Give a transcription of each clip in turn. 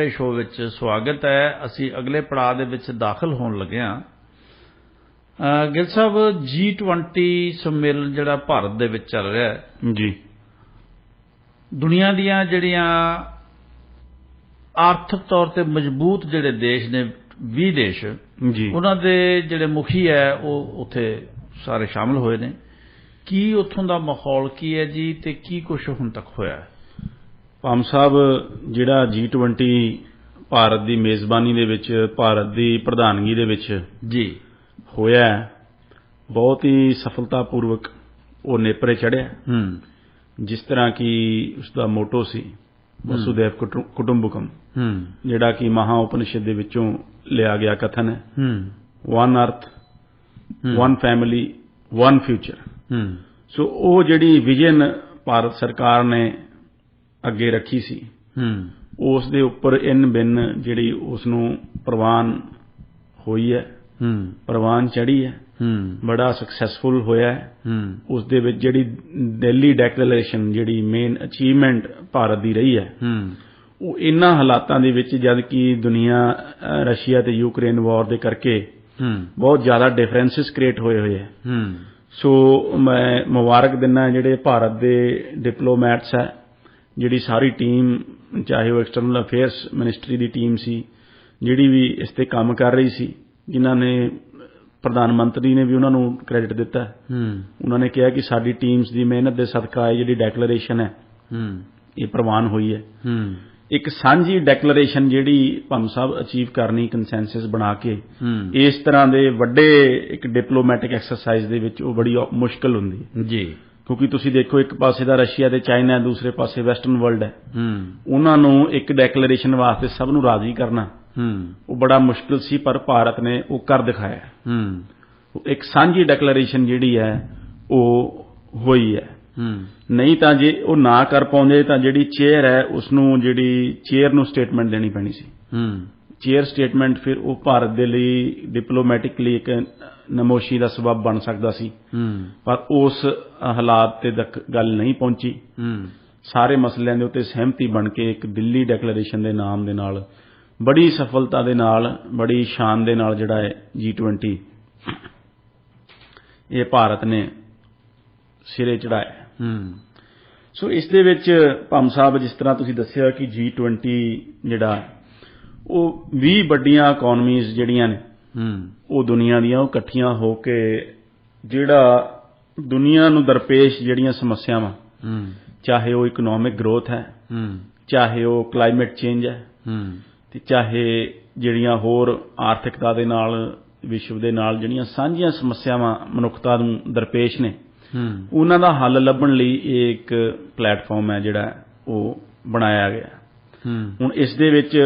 ਸਾਡੇ ਸ਼ੋਅ ਵਿੱਚ ਸਵਾਗਤ ਹੈ। ਅਸੀਂ ਅਗਲੇ ਪੜਾਅ ਦੇ ਵਿੱਚ ਦਾਖਲ ਹੋਣ ਲੱਗੇ ਹਾਂ। ਗਿੱਲ ਸਾਹਿਬ, G20 ਸੰਮੇਲਨ ਜਿਹੜਾ ਭਾਰਤ ਦੇ ਵਿੱਚ ਚੱਲ ਰਿਹਾ ਹੈ ਜੀ, ਦੁਨੀਆ ਦੀਆਂ ਜਿਹੜੀਆਂ ਆਰਥਿਕ ਤੌਰ ਤੇ ਮਜ਼ਬੂਤ ਜਿਹੜੇ ਦੇਸ਼ ਨੇ 20 ਦੇਸ਼ ਜੀ, ਉਹਨਾਂ ਦੇ ਜਿਹੜੇ ਮੁਖੀ ਹੈ ਉਹ ਉੱਥੇ ਸਾਰੇ ਸ਼ਾਮਲ ਹੋਏ ਨੇ। ਕੀ ਉੱਥੋਂ ਦਾ ਮਾਹੌਲ ਕੀ ਹੈ ਜੀ, ਤੇ ਕੀ ਕੁਛ ਹੁਣ ਤੱਕ ਹੋਇਆ ਹੈ? ਭਾਮ ਸਾਹਿਬ, ਜਿਹੜਾ G20 ਭਾਰਤ ਦੀ ਮੇਜ਼ਬਾਨੀ ਦੇ ਵਿੱਚ, ਭਾਰਤ ਦੀ ਪ੍ਰਧਾਨਗੀ ਦੇ ਵਿੱਚ ਜੀ ਹੋਇਆ, ਬਹੁਤ ਹੀ ਸਫਲਤਾਪੂਰਵਕ ਉਹ ਨੇਪਰੇ ਚੜ੍ਹਿਆ। ਜਿਸ ਤਰ੍ਹਾਂ ਕਿ ਉਸਦਾ ਮੋਟੋ ਸੀ ਵਸੁਧੈਵ ਕੁਟੁੰਬਕਮ, ਜਿਹੜਾ ਕਿ ਮਹਾ ਉਪਨਿਸ਼ਦ ਦੇ ਵਿੱਚੋਂ ਲਿਆ ਗਿਆ ਕਥਨ ਹੈ, ਵਨ ਅਰਥ, ਵਨ ਫੈਮਿਲੀ, ਵਨ ਫਿਊਚਰ। ਸੋ ਉਹ ਜਿਹੜੀ ਵਿਜ਼ਨ ਭਾਰਤ ਸਰਕਾਰ ਨੇ ਅੱਗੇ ਰੱਖੀ ਸੀ, ਉਸ ਦੇ ਉੱਪਰ ਇਨ ਬਿਨ ਜਿਹੜੀ ਉਸ ਨੂੰ ਪ੍ਰਵਾਨ ਹੋਈ ਹੈ, ਪ੍ਰਵਾਨ ਚੜ੍ਹੀ ਹੈ, ਬੜਾ ਸਕਸੈਸਫੁਲ ਹੋਇਆ ਹੈ। ਉਸ ਦੇ ਵਿੱਚ ਜਿਹੜੀ ਦਿੱਲੀ ਡੈਕਲੇਰੇਸ਼ਨ, ਜਿਹੜੀ ਮੇਨ ਅਚੀਵਮੈਂਟ ਭਾਰਤ ਦੀ ਰਹੀ ਹੈ, ਉਹ ਇਹਨਾਂ ਹਾਲਾਤਾਂ ਦੇ ਵਿੱਚ, ਜਦ ਕਿ ਦੁਨੀਆ ਰਸ਼ੀਆ ਤੇ ਯੂਕਰੇਨ ਵਾਰ ਦੇ ਕਰਕੇ ਬਹੁਤ ਜ਼ਿਆਦਾ ਡਿਫਰੈਂਸਿਸ ਕ੍ਰੀਏਟ ਹੋਏ ਹੈ। ਸੋ ਮੈਂ ਮੁਬਾਰਕ ਦਿੰਦਾ ਜਿਹੜੇ ਭਾਰਤ ਦੇ ਡਿਪਲੋਮੈਟਸ ਹੈ, ਜਿਹੜੀ ਸਾਰੀ ਟੀਮ, ਚਾਹੇ ਉਹ ਐਕਸਟਰਨਲ ਅਫੇਅਰਸ ਮਿਨਿਸਟਰੀ ਦੀ ਟੀਮ ਸੀ ਜਿਹੜੀ ਵੀ ਇਸ ਤੇ ਕੰਮ ਕਰ ਰਹੀ ਸੀ, ਜਿਨ੍ਹਾਂ ਨੇ ਪ੍ਰਧਾਨ ਮੰਤਰੀ ਨੇ ਵੀ ਉਹਨਾਂ ਨੂੰ ਕ੍ਰੈਡਿਟ ਦਿੱਤਾ। ਉਹਨਾਂ ਨੇ ਕਿਹਾ ਕਿ ਸਾਡੀ ਟੀਮਸ ਦੀ ਮਿਹਨਤ ਦੇ ਸਦਕਾ ਇਹ ਜਿਹੜੀ ਡੈਕਲੇਰੇਸ਼ਨ ਹੈ ਇਹ ਪ੍ਰਵਾਨ ਹੋਈ ਹੈ। ਇੱਕ ਸਾਂਝੀ ਡੈਕਲੇਰੇਸ਼ਨ ਜਿਹੜੀ ਭਾਮ ਸਾਹਿਬ ਅਚੀਵ ਕਰਨੀ ਕੰਸੈਂਸਸ ਬਣਾ ਕੇ, ਇਸ ਤਰ੍ਹਾਂ ਦੇ ਵੱਡੇ ਇੱਕ ਡਿਪਲੋਮੈਟਿਕ ਐਕਸਰਸਾਈਜ਼ ਦੇ ਵਿੱਚ ਉਹ ਬੜੀ ਮੁਸ਼ਕਿਲ ਹੁੰਦੀ ਹੈ ਜੀ। ਕਿਉਂਕਿ ਤੁਸੀਂ ਦੇਖੋ, ਇੱਕ ਪਾਸੇ ਦਾ ਰਸ਼ੀਆ ਤੇ ਚਾਈਨਾ, ਦੂਸਰੇ ਪਾਸੇ ਵੈਸਟਰਨ ਵਰਲਡ ਹੈ। ਉਹਨਾਂ ਨੂੰ ਇੱਕ ਡੈਕਲੇਰੇਸ਼ਨ ਵਾਸਤੇ ਸਭ ਨੂੰ ਰਾਜ਼ੀ ਕਰਨਾ ਉਹ ਬੜਾ ਮੁਸ਼ਕਿਲ ਸੀ, ਪਰ ਭਾਰਤ ਨੇ ਉਹ ਕਰ ਦਿਖਾਇਆ। ਇੱਕ ਸਾਂਝੀ ਡੈਕਲੇਰੇਸ਼ਨ ਜਿਹੜੀ ਹੈ ਉਹ ਹੋਈ ਹੈ। ਨਹੀਂ ਤਾਂ ਜੇ ਉਹ ਨਾ ਕਰ ਪਾਉਂਦੇ ਤਾਂ ਜਿਹੜੀ ਚੇਅਰ ਹੈ ਉਸਨੂੰ, ਜਿਹੜੀ ਚੇਅਰ ਨੂੰ ਸਟੇਟਮੈਂਟ ਦੇਣੀ ਪੈਣੀ ਸੀ। ਚੇਅਰ ਸਟੇਟਮੈਂਟ ਫਿਰ ਉਹ ਭਾਰਤ ਦੇ ਲਈ ਡਿਪਲੋਮੈਟਿਕਲੀ ਇੱਕ ਨਮੋਸ਼ੀ ਦਾ ਸਬਬ ਬਣ ਸਕਦਾ ਸੀ, ਪਰ ਉਸ ਹਾਲਾਤ ਤੇ ਤੱਕ ਗੱਲ ਨਹੀਂ ਪਹੁੰਚੀ। ਸਾਰੇ ਮਸਲਿਆਂ ਦੇ ਉੱਤੇ ਸਹਿਮਤੀ ਬਣ ਕੇ ਇੱਕ ਦਿੱਲੀ ਡੈਕਲੇਰੇਸ਼ਨ ਦੇ ਨਾਮ ਦੇ ਨਾਲ ਬੜੀ ਸਫਲਤਾ ਦੇ ਨਾਲ, ਬੜੀ ਸ਼ਾਨ ਦੇ ਨਾਲ ਜਿਹੜਾ ਹੈ G20 ਇਹ ਭਾਰਤ ਨੇ ਸਿਰੇ ਚੜਾਇਆ। ਸੋ ਇਸ ਦੇ ਵਿੱਚ ਭਾਮ ਸਾਹਿਬ, ਜਿਸ ਤਰ੍ਹਾਂ ਤੁਸੀਂ ਦੱਸਿਆ ਕਿ G20 ਜਿਹੜਾ ਉਹ 20 ਵੱਡੀਆਂ ਇਕੋਨਮੀਜ਼ ਜਿਹੜੀਆਂ ਨੇ ਉਹ ਦੁਨੀਆ ਦੀਆਂ, ਉਹ ਇਕੱਠੀਆਂ ਹੋ ਕੇ ਜਿਹੜਾ ਦੁਨੀਆ ਨੂੰ ਦਰਪੇਸ਼ ਜਿਹੜੀਆਂ ਸਮੱਸਿਆਵਾਂ, ਚਾਹੇ ਉਹ ਇਕਨੋਮਿਕ ਗਰੋਥ ਹੈ, ਚਾਹੇ ਉਹ ਕਲਾਈਮੇਟ ਚੇਂਜ ਹੈ, ਤੇ ਚਾਹੇ ਜਿਹੜੀਆਂ ਹੋਰ ਆਰਥਿਕਤਾ ਦੇ ਨਾਲ, ਵਿਸ਼ਵ ਦੇ ਨਾਲ ਜਿਹੜੀਆਂ ਸਾਂਝੀਆਂ ਸਮੱਸਿਆਵਾਂ ਮਨੁੱਖਤਾ ਨੂੰ ਦਰਪੇਸ਼ ਨੇ, ਉਹਨਾਂ ਦਾ ਹੱਲ ਲੱਭਣ ਲਈ ਇਹ ਇੱਕ ਪਲੇਟਫਾਰਮ ਹੈ ਜਿਹੜਾ ਉਹ ਬਣਾਇਆ ਗਿਆ। ਹੁਣ ਇਸ ਦੇ ਵਿੱਚ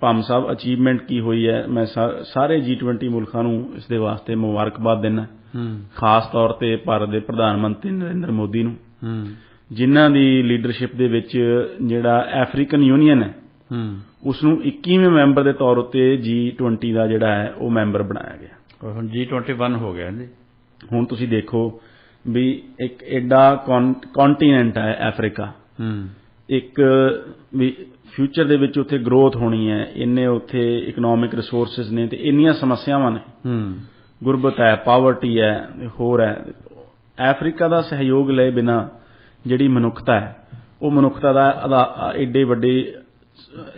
ਭਾਮ ਸਾਹਿਬ ਅਚੀਵਮੈਂਟ ਕੀ ਹੋਈ ਹੈ, ਮੈਂ ਸਾਰੇ G20 ਮੁਲਕਾਂ ਨੂੰ ਇਸ ਦੇ ਵਾਸਤੇ ਮੁਬਾਰਕਬਾਦ ਦਿੰਦਾ, ਖਾਸ ਤੌਰ ਤੇ ਭਾਰਤ ਦੇ ਪ੍ਰਧਾਨ ਮੰਤਰੀ ਨਰਿੰਦਰ ਮੋਦੀ ਨੂੰ, ਜਿਨ੍ਹਾਂ ਦੀ ਲੀਡਰਸ਼ਿਪ ਦੇ ਵਿੱਚ ਜਿਹੜਾ ਅਫਰੀਕਨ ਯੂਨੀਅਨ ਹੈ ਉਸ ਨੂੰ 21ਵੇਂ ਮੈਂਬਰ ਦੇ ਤੌਰ ਉੱਤੇ G20 ਦਾ ਜਿਹੜਾ ਹੈ ਉਹ ਮੈਂਬਰ ਬਣਾਇਆ ਗਿਆ। ਹੁਣ G21 ਹੋ ਗਿਆ ਜੀ। ਹੁਣ ਤੁਸੀਂ ਦੇਖੋ ਵੀ ਇੱਕ ਐਡਾ ਕੰਟੀਨੈਂਟ ਹੈ ਅਫਰੀਕਾ, ਇੱਕ ਵੀ ਫਿਊਚਰ ਦੇ ਵਿੱਚ ਉੱਥੇ ਗਰੋਥ ਹੋਣੀ ਹੈ, ਇੰਨੇ ਉੱਥੇ ਇਕਨੋਮਿਕ ਰਿਸੋਰਸਿਸ ਨੇ ਤੇ ਇੰਨੀਆਂ ਸਮੱਸਿਆਵਾਂ ਨੇ, ਗੁਰਬਤ ਹੈ, ਪਾਵਰਟੀ ਹੈ, ਹੋਰ ਹੈ। ਅਫਰੀਕਾ ਦਾ ਸਹਿਯੋਗ ਲਏ ਬਿਨਾਂ ਜਿਹੜੀ ਮਨੁੱਖਤਾ ਹੈ, ਉਹ ਮਨੁੱਖਤਾ ਦਾ ਏਡੇ ਵੱਡੇ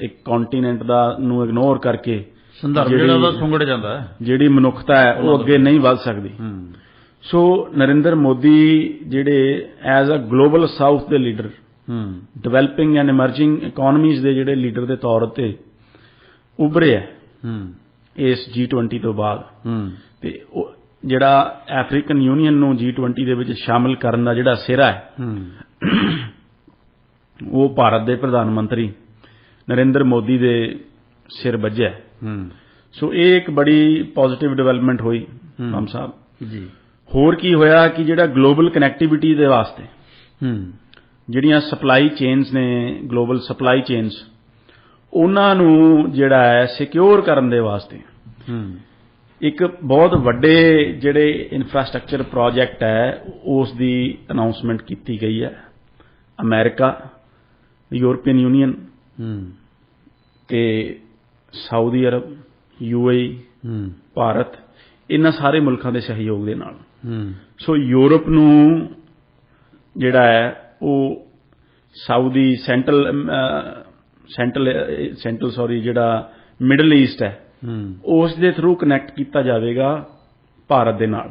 ਇੱਕ ਕੰਟੀਨੈਂਟ ਦਾ ਨੂੰ ਇਗਨੋਰ ਕਰਕੇ ਸੁੰਗੜ ਜਾਂਦਾ ਹੈ, ਜਿਹੜੀ ਮਨੁੱਖਤਾ ਹੈ ਉਹ ਅੱਗੇ ਨਹੀਂ ਵੱਧ ਸਕਦੀ। ਸੋ ਨਰਿੰਦਰ ਮੋਦੀ ਜਿਹੜੇ ਐਜ਼ ਅ ਗਲੋਬਲ ਸਾਊਥ ਦੇ ਲੀਡਰ, ਡਿਵੈਲਪਿੰਗ ਐਂਡ ਐਮਰਜਿੰਗ ਇਕੋਨਮੀਜ਼ ਦੇ ਜਿਹੜੇ ਲੀਡਰ ਦੇ ਤੌਰ ਉੱਤੇ ਉੱਭਰੇ ਹੈ ਇਸ G20 ਤੋਂ ਬਾਅਦ, ਤੇ ਜਿਹੜਾ ਅਫਰੀਕਨ ਯੂਨੀਅਨ ਨੂੰ G20 ਦੇ ਵਿੱਚ ਸ਼ਾਮਿਲ ਕਰਨ ਦਾ ਜਿਹੜਾ ਸਿਰਾ ਹੈ ਉਹ ਭਾਰਤ ਦੇ ਪ੍ਰਧਾਨ ਮੰਤਰੀ ਨਰਿੰਦਰ ਮੋਦੀ ਦੇ ਸਿਰ ਵੱਜਿਆ। ਸੋ ਇਹ ਇੱਕ ਬੜੀ ਪੋਜ਼ਿਟਿਵ ਡਿਵੈਲਪਮੈਂਟ ਹੋਈ ਭਾਮ ਸਾਹਿਬ ਜੀ। ਹੋਰ ਕੀ ਹੋਇਆ ਕਿ ਜਿਹੜਾ ਗਲੋਬਲ ਕਨੈਕਟੀਵਿਟੀ ਦੇ ਵਾਸਤੇ ਜਿਹੜੀਆਂ ਸਪਲਾਈ ਚੇਨਸ ਨੇ, ਗਲੋਬਲ ਸਪਲਾਈ ਚੇਨਸ, ਉਹਨਾਂ ਨੂੰ ਜਿਹੜਾ ਹੈ ਸਿਕਿਉਰ ਕਰਨ ਦੇ ਵਾਸਤੇ ਇੱਕ ਬਹੁਤ ਵੱਡੇ ਜਿਹੜੇ ਇਨਫਰਾਸਟ੍ਰਕਚਰ ਪ੍ਰੋਜੈਕਟ ਹੈ ਉਸ ਦੀ ਅਨਾਉਂਸਮੈਂਟ ਕੀਤੀ ਗਈ ਹੈ। ਅਮਰੀਕਾ, ਯੂਰਪੀਅਨ ਯੂਨੀਅਨ ਤੇ ਸਾਊਦੀ ਅਰਬ, UAE, ਭਾਰਤ, ਇਹਨਾਂ ਸਾਰੇ ਮੁਲਕਾਂ ਦੇ ਸਹਿਯੋਗ ਦੇ ਨਾਲ। ਸੋ ਯੂਰਪ ਨੂੰ ਜਿਹੜਾ ਹੈ ਉਹ ਸਾਊਦੀ ਜਿਹੜਾ ਮਿਡਲ ਈਸਟ ਹੈ ਉਸ ਦੇ ਥਰੂ ਕਨੈਕਟ ਕੀਤਾ ਜਾਵੇਗਾ ਭਾਰਤ ਦੇ ਨਾਲ,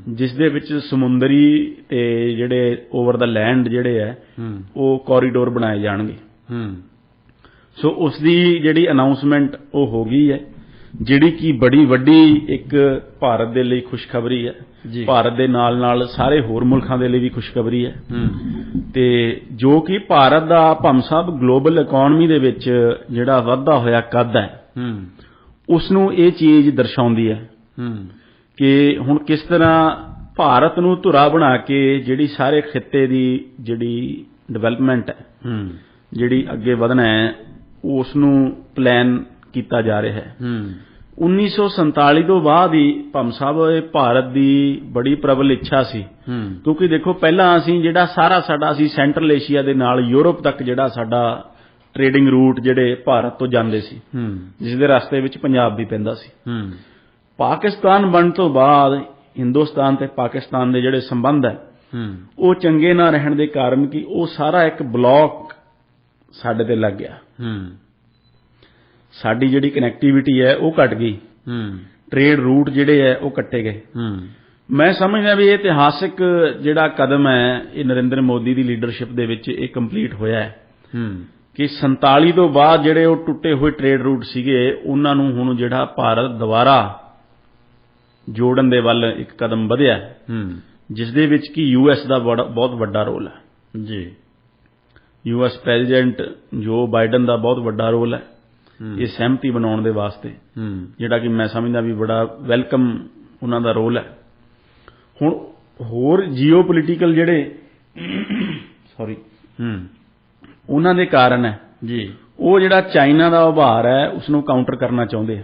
ਜਿਸ ਦੇ ਵਿੱਚ ਸਮੁੰਦਰੀ ਤੇ ਜਿਹੜੇ ਓਵਰ ਦਾ ਲੈਂਡ ਜਿਹੜੇ ਹੈ ਉਹ ਕੋਰੀਡੋਰ ਬਣਾਏ ਜਾਣਗੇ। ਸੋ ਉਸ ਦੀ ਜਿਹੜੀ ਅਨਾਉਂਸਮੈਂਟ ਉਹ ਹੋ ਗਈ ਹੈ, ਜਿਹੜੀ ਕਿ ਬੜੀ ਵੱਡੀ ਇੱਕ ਭਾਰਤ ਦੇ ਲਈ ਖੁਸ਼ਖਬਰੀ ਹੈ। ਭਾਰਤ ਦੇ ਨਾਲ ਨਾਲ ਸਾਰੇ ਹੋਰ ਮੁਲਕਾਂ ਦੇ ਲਈ ਵੀ ਖੁਸ਼ਖਬਰੀ ਹੈ। ਤੇ ਜੋ ਕਿ ਭਾਰਤ ਦਾ ਭਾਵੇਂ ਸਾਹਿਬ ਗਲੋਬਲ ਇਕਨੋਮੀ ਦੇ ਵਿੱਚ ਜਿਹੜਾ ਵੱਧਦਾ ਹੋਇਆ ਕੱਦ ਹੈ ਉਸ ਨੂੰ ਇਹ ਚੀਜ਼ ਦਰਸਾਉਂਦੀ ਹੈ ਕਿ ਹੁਣ ਕਿਸ ਤਰ੍ਹਾਂ ਭਾਰਤ ਨੂੰ ਧੁਰਾ ਬਣਾ ਕੇ ਜਿਹੜੀ ਸਾਰੇ ਖਿੱਤੇ ਦੀ ਜਿਹੜੀ ਡਿਵੈਲਪਮੈਂਟ ਹੈ, ਜਿਹੜੀ ਅੱਗੇ ਵਧਣਾ ਹੈ, ਉਸ ਨੂੰ ਪਲਾਨ ਕੀਤਾ ਜਾ ਰਿਹਾ ਹੈ। 1947 ਤੋਂ ਬਾਅਦ ਹੀ ਭਾਵੇਂ ਸਾਹਿਬ ਇਹ ਭਾਰਤ ਦੀ ਬੜੀ ਪ੍ਰਬਲ ਇੱਛਾ ਸੀ, ਕਿਉਂਕਿ ਦੇਖੋ ਪਹਿਲਾਂ ਅਸੀਂ ਜਿਹੜਾ ਸਾਰਾ ਸਾਡਾ ਅਸੀਂ ਸੈਂਟਰਲ ਏਸ਼ੀਆ ਦੇ ਨਾਲ ਯੂਰਪ ਤੱਕ ਜਿਹੜਾ ਸਾਡਾ ਟ੍ਰੇਡਿੰਗ ਰੂਟ ਜਿਹੜੇ ਭਾਰਤ ਤੋਂ ਜਾਂਦੇ ਸੀ, ਜਿਸ ਦੇ ਰਸਤੇ ਵਿੱਚ ਪੰਜਾਬ ਵੀ ਪੈਂਦਾ ਸੀ। ਪਾਕਿਸਤਾਨ ਬਣਨ ਤੋਂ ਬਾਅਦ ਹਿੰਦੁਸਤਾਨ ਤੇ ਪਾਕਿਸਤਾਨ ਦੇ ਜਿਹੜੇ ਸੰਬੰਧ ਹੈ ਉਹ ਚੰਗੇ ਨਾ ਰਹਿਣ ਦੇ ਕਾਰਨ ਕਿ ਉਹ ਸਾਰਾ ਇੱਕ ਬਲੌਕ ਸਾਡੇ ਤੇ ਲੱਗ ਗਿਆ। ਸਾਡੀ ਜਿਹੜੀ ਕਨੈਕਟੀਵਿਟੀ ਹੈ ਉਹ ਘਟ ਗਈ, ਟ੍ਰੇਡ ਰੂਟ ਜਿਹੜੇ ਹੈ ਉਹ ਕੱਟੇ ਗਏ। ਮੈਂ ਸਮਝਦਾ ਵੀ ਇਹ ਇਤਿਹਾਸਿਕ ਜਿਹੜਾ ਕਦਮ ਹੈ ਇਹ ਨਰਿੰਦਰ ਮੋਦੀ ਦੀ ਲੀਡਰਸ਼ਿਪ ਦੇ ਵਿੱਚ ਇਹ ਕੰਪਲੀਟ ਹੋਇਆ ਹੈ ਕਿ 47 ਤੋਂ ਬਾਅਦ ਜਿਹੜੇ ਉਹ ਟੁੱਟੇ ਹੋਏ ਟ੍ਰੇਡ ਰੂਟ ਸੀਗੇ ਉਹਨਾਂ ਨੂੰ ਹੁਣ ਜਿਹੜਾ ਭਾਰਤ ਦੁਬਾਰਾ ਜੋੜਨ ਦੇ ਵੱਲ ਇੱਕ ਕਦਮ ਵਧਿਆ, ਜਿਸ ਦੇ ਵਿੱਚ ਕਿ US ਦਾ ਬਹੁਤ ਵੱਡਾ ਰੋਲ ਹੈ ਜੀ। US ਪ੍ਰੈਜ਼ੀਡੈਂਟ ਜੋ ਬਾਈਡਨ ਦਾ ਬਹੁਤ ਵੱਡਾ ਰੋਲ ਹੈ ਇਹ ਸਹਿਮਤੀ ਬਣਾਉਣ ਦੇ ਵਾਸਤੇ, ਜਿਹੜਾ ਕਿ ਮੈਂ ਸਮਝਦਾ ਵੀ ਬੜਾ ਵੈਲਕਮ ਉਹਨਾਂ ਦਾ ਰੋਲ ਹੈ। ਹੁਣ ਹੋਰ ਜੀਓ ਪੋਲੀਟੀਕਲ ਜਿਹੜੇ ਉਹਨਾਂ ਦੇ ਕਾਰਨ ਹੈ ਜੀ, ਉਹ ਜਿਹੜਾ ਚਾਈਨਾ ਦਾ ਉਭਾਰ ਹੈ ਉਸ ਨੂੰ ਕਾਊਂਟਰ ਕਰਨਾ ਚਾਹੁੰਦੇ ਆ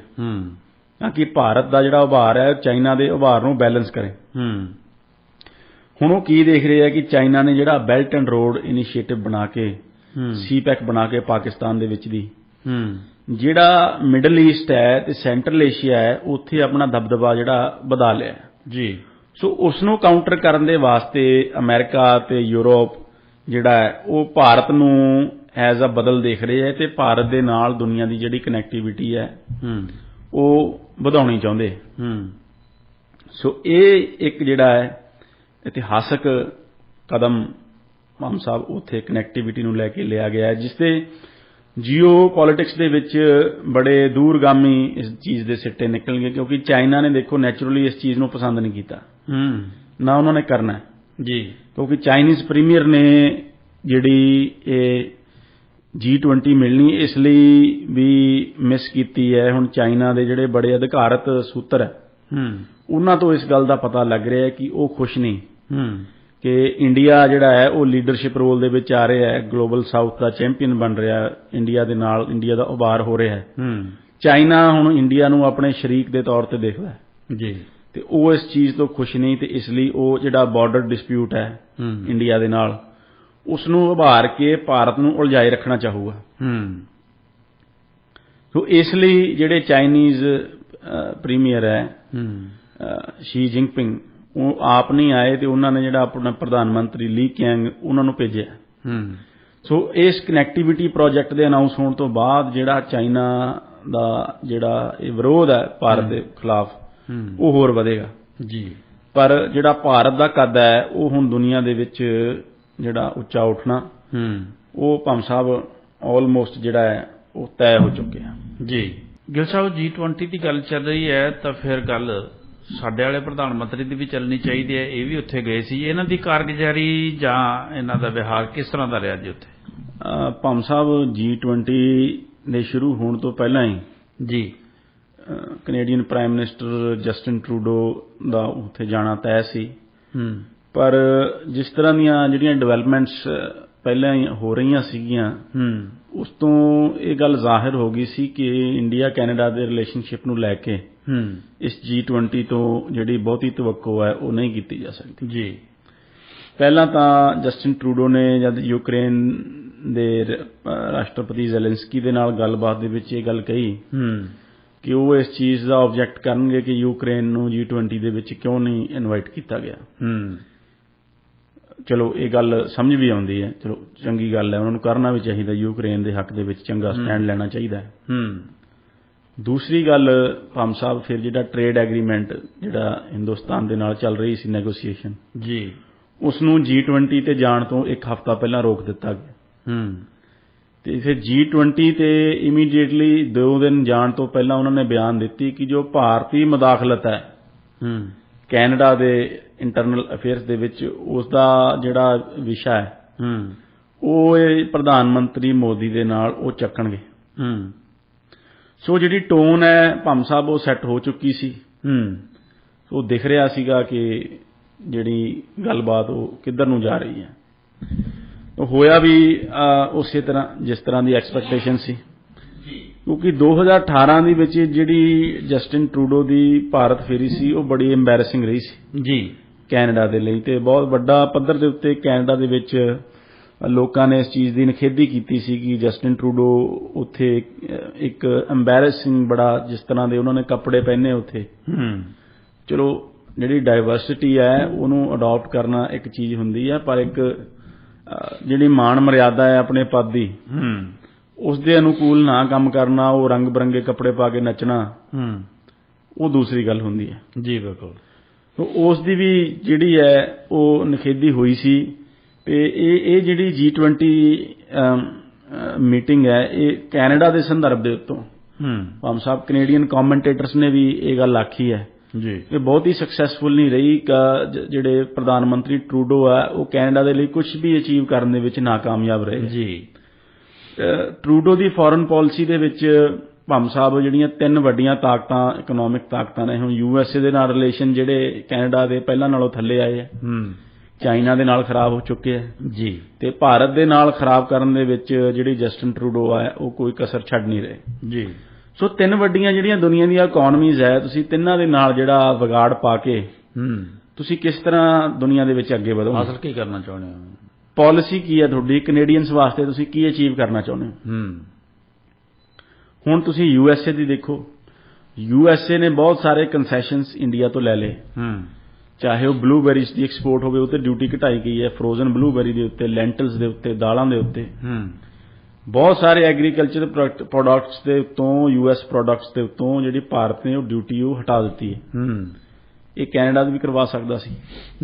ਤਾਂ ਕਿ ਭਾਰਤ ਦਾ ਜਿਹੜਾ ਉਭਾਰ ਹੈ ਚਾਈਨਾ ਦੇ ਉਭਾਰ ਨੂੰ ਬੈਲੈਂਸ ਕਰੇ। ਹੁਣ ਉਹ ਕੀ ਦੇਖ ਰਹੇ ਆ ਕਿ ਚਾਈਨਾ ਨੇ ਜਿਹੜਾ ਬੈਲਟ ਐਂਡ ਰੋਡ ਇਨੀਸ਼ੀਏਟਿਵ ਬਣਾ ਕੇ CPEC ਬਣਾ ਕੇ ਪਾਕਿਸਤਾਨ ਦੇ ਵਿੱਚ ਦੀ ਜਿਹੜਾ ਮਿਡਲ ਈਸਟ ਹੈ ਤੇ ਸੈਂਟਰਲ ਏਸ਼ੀਆ ਹੈ ਉੱਥੇ ਆਪਣਾ ਦਬਦਬਾ ਜਿਹੜਾ ਵਧਾ ਲਿਆ ਜੀ। ਸੋ ਉਸ ਨੂੰ ਕਾਊਂਟਰ ਕਰਨ ਦੇ ਵਾਸਤੇ ਅਮਰੀਕਾ ਤੇ ਯੂਰਪ ਜਿਹੜਾ ਹੈ ਉਹ ਭਾਰਤ ਨੂੰ ਐਜ਼ ਅ ਬਦਲ ਦੇਖ ਰਹੇ ਹੈ ਤੇ ਭਾਰਤ ਦੇ ਨਾਲ ਦੁਨੀਆ ਦੀ ਜਿਹੜੀ ਕਨੈਕਟੀਵਿਟੀ ਹੈ ਉਹ ਵਧਾਉਣੀ ਚਾਹੁੰਦੇ। ਸੋ ਇਹ ਇੱਕ ਜਿਹੜਾ ਹੈ ਇਤਿਹਾਸਕ ਕਦਮ ਮਾਮ ਸਾਹਿਬ ਉੱਥੇ ਕਨੈਕਟੀਵਿਟੀ ਨੂੰ ਲੈ ਕੇ ਲਿਆ ਗਿਆ ਹੈ, ਜਿਸ ਤੇ ਜੀਓ ਪੋਲਿਟਿਕਸ ਦੇ ਵਿੱਚ ਬੜੇ ਦੂਰਗਾਮੀ ਇਸ ਚੀਜ਼ ਦੇ ਸਿੱਟੇ ਨਿਕਲਣਗੇ, ਕਿਉਂਕਿ ਚਾਈਨਾ ਨੇ ਦੇਖੋ ਨੈਚੁਰਲੀ ਇਸ ਚੀਜ਼ ਨੂੰ ਪਸੰਦ ਨਹੀਂ ਕੀਤਾ ਨਾ ਉਹਨਾਂ ਨੇ ਕਰਨਾ ਜੀ, ਕਿਉਂਕਿ ਚਾਈਨੀਜ਼ ਪ੍ਰੀਮੀਅਰ ਨੇ ਜਿਹੜੀ ਇਹ G20 ਮਿਲਣੀ ਇਸ ਲਈ ਵੀ ਮਿਸ ਕੀਤੀ ਹੈ। ਹੁਣ ਚਾਈਨਾ ਦੇ ਜਿਹੜੇ ਬੜੇ ਅਧਿਕਾਰਤ ਸੂਤਰ ਹੈ ਉਹਨਾਂ ਤੋਂ ਇਸ ਗੱਲ ਦਾ ਪਤਾ ਲੱਗ ਰਿਹਾ ਹੈ ਕਿ ਉਹ ਖੁਸ਼ ਨਹੀਂ ਕਿ ਇੰਡੀਆ ਜਿਹੜਾ ਹੈ ਉਹ ਲੀਡਰਸ਼ਿਪ ਰੋਲ ਦੇ ਵਿੱਚ ਆ ਰਿਹਾ ਹੈ, ਗਲੋਬਲ ਸਾਊਥ ਦਾ ਚੈਂਪੀਅਨ ਬਣ ਰਿਹਾ, ਇੰਡੀਆ ਦੇ ਨਾਲ ਇੰਡੀਆ ਦਾ ਉਭਾਰ ਹੋ ਰਿਹਾ ਹੈ। ਚਾਈਨਾ ਹੁਣ ਇੰਡੀਆ ਨੂੰ ਆਪਣੇ ਸ਼ਰੀਕ ਦੇ ਤੌਰ ਤੇ ਦੇਖਦਾ ਹੈ ਜੀ, ਤੇ ਉਹ ਇਸ ਚੀਜ਼ ਤੋਂ ਖੁਸ਼ ਨਹੀਂ, ਤੇ ਇਸ ਲਈ ਉਹ ਜਿਹੜਾ ਬਾਰਡਰ ਡਿਸਪਿਊਟ ਹੈ ਇੰਡੀਆ ਦੇ ਨਾਲ ਉਸ ਨੂੰ ਉਭਾਰ ਕੇ ਭਾਰਤ ਨੂੰ ਉਲਝਾਏ ਰੱਖਣਾ ਚਾਹੂਗਾ। ਸੋ ਇਸ ਲਈ ਜਿਹੜੇ ਚਾਈਨੀਜ਼ ਪ੍ਰੀਮੀਅਰ ਹੈ ਸ਼ੀ ਜਿੰਗਪਿੰਗ ਉਹ ਆਪ ਨਹੀਂ ਆਏ ਤੇ ਉਹਨਾਂ ਨੇ ਜਿਹੜਾ ਆਪਣਾ ਪ੍ਰਧਾਨ ਮੰਤਰੀ ਲੀ ਕਿਆਂਗ ਉਹਨਾਂ ਨੂੰ ਭੇਜਿਆ। ਸੋ ਇਸ ਕਨੈਕਟੀਵਿਟੀ ਪ੍ਰੋਜੈਕਟ ਦੇ ਅਨਾਉਂਸ ਹੋਣ ਤੋਂ ਬਾਅਦ ਜਿਹੜਾ ਚਾਈਨਾ ਦਾ ਜਿਹੜਾ ਇਹ ਵਿਰੋਧ ਹੈ ਭਾਰਤ ਦੇ ਖਿਲਾਫ ਉਹ ਹੋਰ ਵਧੇਗਾ ਜੀ। ਪਰ ਜਿਹੜਾ ਭਾਰਤ ਦਾ ਕੱਦ ਹੈ ਉਹ ਹੁਣ ਦੁਨੀਆ ਦੇ ਵਿੱਚ ਜਿਹੜਾ ਉੱਚਾ ਉੱਠਣਾ ਉਹ ਭਾਵੇਂ ਸਾਹਿਬ ਆਲਮੋਸਟ ਜਿਹੜਾ ਹੈ ਉਹ ਤੈਅ ਹੋ ਚੁੱਕਿਆ ਜੀ। ਗਿੱਲ ਸਾਹਿਬ G20 ਦੀ ਗੱਲ ਚੱਲ ਰਹੀ ਹੈ ਤਾਂ ਫਿਰ ਗੱਲ ਸਾਡੇ ਵਾਲੇ ਪ੍ਰਧਾਨ ਮੰਤਰੀ ਦੀ ਵੀ ਚੱਲਣੀ ਚਾਹੀਦੀ ਹੈ, ਇਹ ਵੀ ਉੱਥੇ ਗਏ ਸੀ। ਇਹਨਾਂ ਦੀ ਕਾਰਗੁਜ਼ਾਰੀ ਜਾਂ ਇਹਨਾਂ ਦਾ ਵਿਹਾਰ ਕਿਸ ਤਰ੍ਹਾਂ ਦਾ ਰਿਹਾ ਜੀ ਉੱਥੇ? ਭਾਵੇਂ ਸਾਹਿਬ G20 ਦੇ ਸ਼ੁਰੂ ਹੋਣ ਤੋਂ ਪਹਿਲਾਂ ਹੀ ਜੀ Canadian prime minister Justin Trudeau ਦਾ ਉੱਥੇ ਜਾਣਾ ਤੈਅ ਸੀ, ਪਰ ਜਿਸ ਤਰ੍ਹਾਂ ਦੀਆਂ ਜਿਹੜੀਆਂ ਡਿਵੈਲਪਮੈਂਟਸ ਪਹਿਲਾਂ ਹੀ ਹੋ ਰਹੀਆਂ ਸੀਗੀਆਂ ਉਸ ਤੋਂ ਇਹ ਗੱਲ ਜ਼ਾਹਿਰ ਹੋ ਗਈ ਸੀ ਕਿ ਇੰਡੀਆ ਕੈਨੇਡਾ ਦੇ ਰਿਲੇਸ਼ਨਸ਼ਿਪ ਨੂੰ ਲੈ ਕੇ ਇਸ G20 ਤੋਂ ਜਿਹੜੀ ਬਹੁਤੀ ਤਵੱਕੋ ਹੈ ਉਹ ਨਹੀਂ ਕੀਤੀ ਜਾ ਸਕਦੀ ਜੀ। ਪਹਿਲਾਂ ਤਾਂ ਜਸਟਿਨ ਟਰੂਡੋ ਨੇ ਜਦ ਯੂਕਰੇਨ ਦੇ ਰਾਸ਼ਟਰਪਤੀ ਜ਼ੈਲੈਂਸਕੀ ਦੇ ਨਾਲ ਗੱਲਬਾਤ ਦੇ ਵਿੱਚ ਇਹ ਗੱਲ ਕਹੀ ਕਿ ਉਹ ਇਸ ਚੀਜ਼ ਦਾ ਆਬਜੈਕਟ ਕਰਨਗੇ ਕਿ ਯੂਕਰੇਨ ਨੂੰ G20 ਦੇ ਵਿੱਚ ਕਿਉਂ ਨਹੀਂ ਇਨਵਾਈਟ ਕੀਤਾ ਗਿਆ। ਚਲੋ ਇਹ ਗੱਲ ਸਮਝ ਵੀ ਆਉਂਦੀ ਹੈ, ਚਲੋ ਚੰਗੀ ਗੱਲ ਹੈ, ਉਹਨਾਂ ਨੂੰ ਕਰਨਾ ਵੀ ਚਾਹੀਦਾ, ਯੂਕਰੇਨ ਦੇ ਹੱਕ ਦੇ ਵਿੱਚ ਚੰਗਾ ਸਟੈਂਡ ਲੈਣਾ ਚਾਹੀਦਾ ਹੈ। ਦੂਸਰੀ ਗੱਲ ਭਾਮ ਸਾਹਿਬ, ਫਿਰ ਜਿਹੜਾ ਟ੍ਰੇਡ ਐਗਰੀਮੈਂਟ ਜਿਹੜਾ ਹਿੰਦੁਸਤਾਨ ਦੇ ਨਾਲ ਚੱਲ ਰਹੀ ਸੀ ਨੈਗੋਸੀਏਸ਼ਨ ਜੀ, ਉਸ ਨੂੰ G20 ਤੇ ਜਾਣ ਤੋਂ ਇੱਕ ਹਫ਼ਤਾ ਪਹਿਲਾਂ ਰੋਕ ਦਿੱਤਾ ਗਿਆ ਤੇ ਫਿਰ G20 ਤੇ ਇਮੀਡੀਏਟਲੀ 2 ਦਿਨ ਜਾਣ ਤੋਂ ਪਹਿਲਾਂ ਉਹਨਾਂ ਨੇ ਬਿਆਨ ਦਿੱਤੀ ਕਿ ਜੋ ਭਾਰਤੀ ਮੁਦਾਖਲਤ ਹੈ ਕੈਨੇਡਾ ਦੇ ਇੰਟਰਨਲ ਅਫੇਅਰਸ ਦੇ ਵਿੱਚ, ਉਸ ਦਾ ਜਿਹੜਾ ਵਿਸ਼ਾ ਹੈ ਉਹ ਇਹ ਪ੍ਰਧਾਨ ਮੰਤਰੀ ਮੋਦੀ ਦੇ ਨਾਲ ਉਹ ਚੱਕਣਗੇ। ਸੋ ਜਿਹੜੀ ਟੋਨ ਹੈ ਭਾਮ ਸਾਹਿਬ ਉਹ ਸੈੱਟ ਹੋ ਚੁੱਕੀ ਸੀ। ਉਹ ਦਿਖ ਰਿਹਾ ਸੀਗਾ ਕਿ ਜਿਹੜੀ ਗੱਲਬਾਤ ਉਹ ਕਿੱਧਰ ਨੂੰ ਜਾ ਰਹੀ ਹੈ। ਹੋਇਆ ਵੀ ਉਸੇ ਤਰ੍ਹਾਂ ਜਿਸ ਤਰ੍ਹਾਂ ਦੀ ਐਕਸਪੈਕਟੇਸ਼ਨ ਸੀ, ਕਿਉਂਕਿ 2018 ਦੇ ਵਿੱਚ ਜਿਹੜੀ ਜਸਟਿਨ ਟਰੂਡੋ ਦੀ ਭਾਰਤ ਫੇਰੀ ਸੀ ਉਹ ਬੜੀ ਐਂਬੈਰਸਿੰਗ ਰਹੀ ਸੀ ਜੀ ਕੈਨੇਡਾ ਦੇ ਲਈ, ਤੇ ਬਹੁਤ ਵੱਡਾ ਪੱਧਰ ਦੇ ਉੱਤੇ ਕੈਨੇਡਾ ਦੇ ਵਿੱਚ ਲੋਕਾਂ ਨੇ ਇਸ ਚੀਜ਼ ਦੀ ਨਿਖੇਧੀ ਕੀਤੀ ਸੀ ਕਿ ਜਸਟਿਨ ਟਰੂਡੋ ਉੱਥੇ ਇੱਕ ਐਂਬੈਰਸਿੰਗ ਬੜਾ ਜਿਸ ਤਰ੍ਹਾਂ ਦੇ ਉਹਨਾਂ ਨੇ ਕੱਪੜੇ ਪਹਿਨੇ ਉੱਥੇ। ਚਲੋ ਜਿਹੜੀ ਡਾਇਵਰਸਿਟੀ ਹੈ ਉਹਨੂੰ ਅਡਾਪਟ ਕਰਨਾ ਇੱਕ ਚੀਜ਼ ਹੁੰਦੀ ਹੈ, ਪਰ ਇੱਕ ਜਿਹੜੀ ਮਾਣ ਮਰਿਆਦਾ ਹੈ ਆਪਣੇ ਪਦ ਦੀ ਉਸ ਦੇ ਅਨੁਕੂਲ ਨਾ ਕੰਮ ਕਰਨਾ, ਉਹ ਰੰਗ ਬਰੰਗੇ ਕੱਪੜੇ ਪਾ ਕੇ ਨੱਚਣਾ, ਉਹ ਦੂਸਰੀ ਗੱਲ ਹੁੰਦੀ ਹੈ ਜੀ। ਬਿਲਕੁਲ। ਉਸ ਦੀ ਵੀ ਜਿਹੜੀ ਹੈ ਉਹ ਨਿਖੇਧੀ ਹੋਈ ਸੀ ਤੇ ਇਹ ਜਿਹੜੀ G20 ਮੀਟਿੰਗ ਹੈ ਇਹ ਕੈਨੇਡਾ ਦੇ ਸੰਦਰਭ ਦੇ ਉੱਤੋਂ ਭਾਮ ਸਾਹਿਬ ਕੈਨੇਡੀਅਨ ਕਮੈਂਟੇਟਰਸ ਨੇ ਵੀ ਇਹ ਗੱਲ ਆਖੀ ਹੈ ਜੀ, ਇਹ ਬਹੁਤ ਹੀ ਸਕਸੈਸਫੁਲ ਨਹੀਂ ਰਹੀ। ਜਿਹੜੇ ਪ੍ਰਧਾਨ ਮੰਤਰੀ ਟਰੂਡੋ ਆ ਉਹ ਕੈਨੇਡਾ ਦੇ ਲਈ ਕੁਝ ਵੀ ਅਚੀਵ ਕਰਨ ਦੇ ਵਿੱਚ ਨਾਕਾਮਯਾਬ ਰਹੇ ਜੀ। ਟਰੂਡੋ ਦੀ ਫੋਰਨ ਪਾਲਿਸੀ ਦੇ ਵਿੱਚ ਭਾਮ ਸਾਹਿਬ ਜਿਹੜੀਆਂ 3 ਵੱਡੀਆਂ ਤਾਕਤਾਂ, ਇਕਨੋਮਿਕ ਤਾਕਤਾਂ ਨੇ, ਹੁਣ USA ਦੇ ਨਾਲ ਰਿਲੇਸ਼ਨ ਜਿਹੜੇ ਕੈਨੇਡਾ ਦੇ ਪਹਿਲਾਂ ਨਾਲੋਂ ਥੱਲੇ ਆਏ ਆ, ਚਾਈਨਾ ਦੇ ਨਾਲ ਖਰਾਬ ਹੋ ਚੁੱਕੇ ਆ ਜੀ, ਤੇ ਭਾਰਤ ਦੇ ਨਾਲ ਖਰਾਬ ਕਰਨ ਦੇ ਵਿੱਚ ਜਿਹੜੀ ਜਸਟਿਨ ਟਰੂਡੋ ਆ ਉਹ ਕੋਈ ਕਸਰ ਛੱਡ ਨਹੀਂ ਰਹੇ ਜੀ। ਸੋ 3 ਵੱਡੀਆਂ ਜਿਹੜੀਆਂ ਦੁਨੀਆ ਦੀਆਂ ਇਕਨੋਮੀਜ਼ ਹੈ, ਤੁਸੀਂ ਤਿੰਨਾਂ ਦੇ ਨਾਲ ਜਿਹੜਾ ਵਿਗਾੜ ਪਾ ਕੇ ਤੁਸੀਂ ਕਿਸ ਤਰ੍ਹਾਂ ਦੁਨੀਆ ਦੇ ਵਿੱਚ ਅੱਗੇ ਵਧੋਗੇ? ਅਸਲ ਕੀ ਕਰਨਾ ਚਾਹੁੰਦੇ ਹੋ? ਪਾਲਿਸੀ ਕੀ ਹੈ ਤੁਹਾਡੀ? ਕੈਨੇਡੀਅਨਸ ਵਾਸਤੇ ਤੁਸੀਂ ਕੀ ਅਚੀਵ ਕਰਨਾ ਚਾਹੁੰਦੇ ਹੋ? ਹੁਣ ਤੁਸੀਂ USA ਦੀ ਦੇਖੋ, USA ਨੇ ਬਹੁਤ ਸਾਰੇ ਕੰਸੈਸ਼ਨਸ ਇੰਡੀਆ ਤੋਂ ਲੈ ਲਏ, ਚਾਹੇ ਉਹ ਬਲੂਬੈਰੀਜ਼ ਦੀ ਐਕਸਪੋਰਟ ਹੋਵੇ, ਉਹ ਤੇ ਡਿਊਟੀ ਘਟਾਈ ਗਈ ਹੈ, ਫਰੋਜ਼ਨ ਬਲੂਬੈਰੀ ਦੇ ਉੱਤੇ, ਲੈਂਟਲਸ ਦੇ ਉੱਤੇ, ਦਾਲਾਂ ਦੇ ਉੱਤੇ, ਬਹੁਤ ਸਾਰੇ ਐਗਰੀਕਲਚਰ ਪ੍ਰੋਡਕਟਸ ਦੇ ਉੱਤੋਂ, US ਪ੍ਰੋਡਕਟਸ ਦੇ ਉੱਤੋਂ ਜਿਹੜੀ ਭਾਰਤ ਨੇ ਉਹ ਡਿਊਟੀ ਉਹ ਹਟਾ ਦਿੱਤੀ ਹੈ। ਇਹ ਕੈਨੇਡਾ ਵੀ ਕਰਵਾ ਸਕਦਾ ਸੀ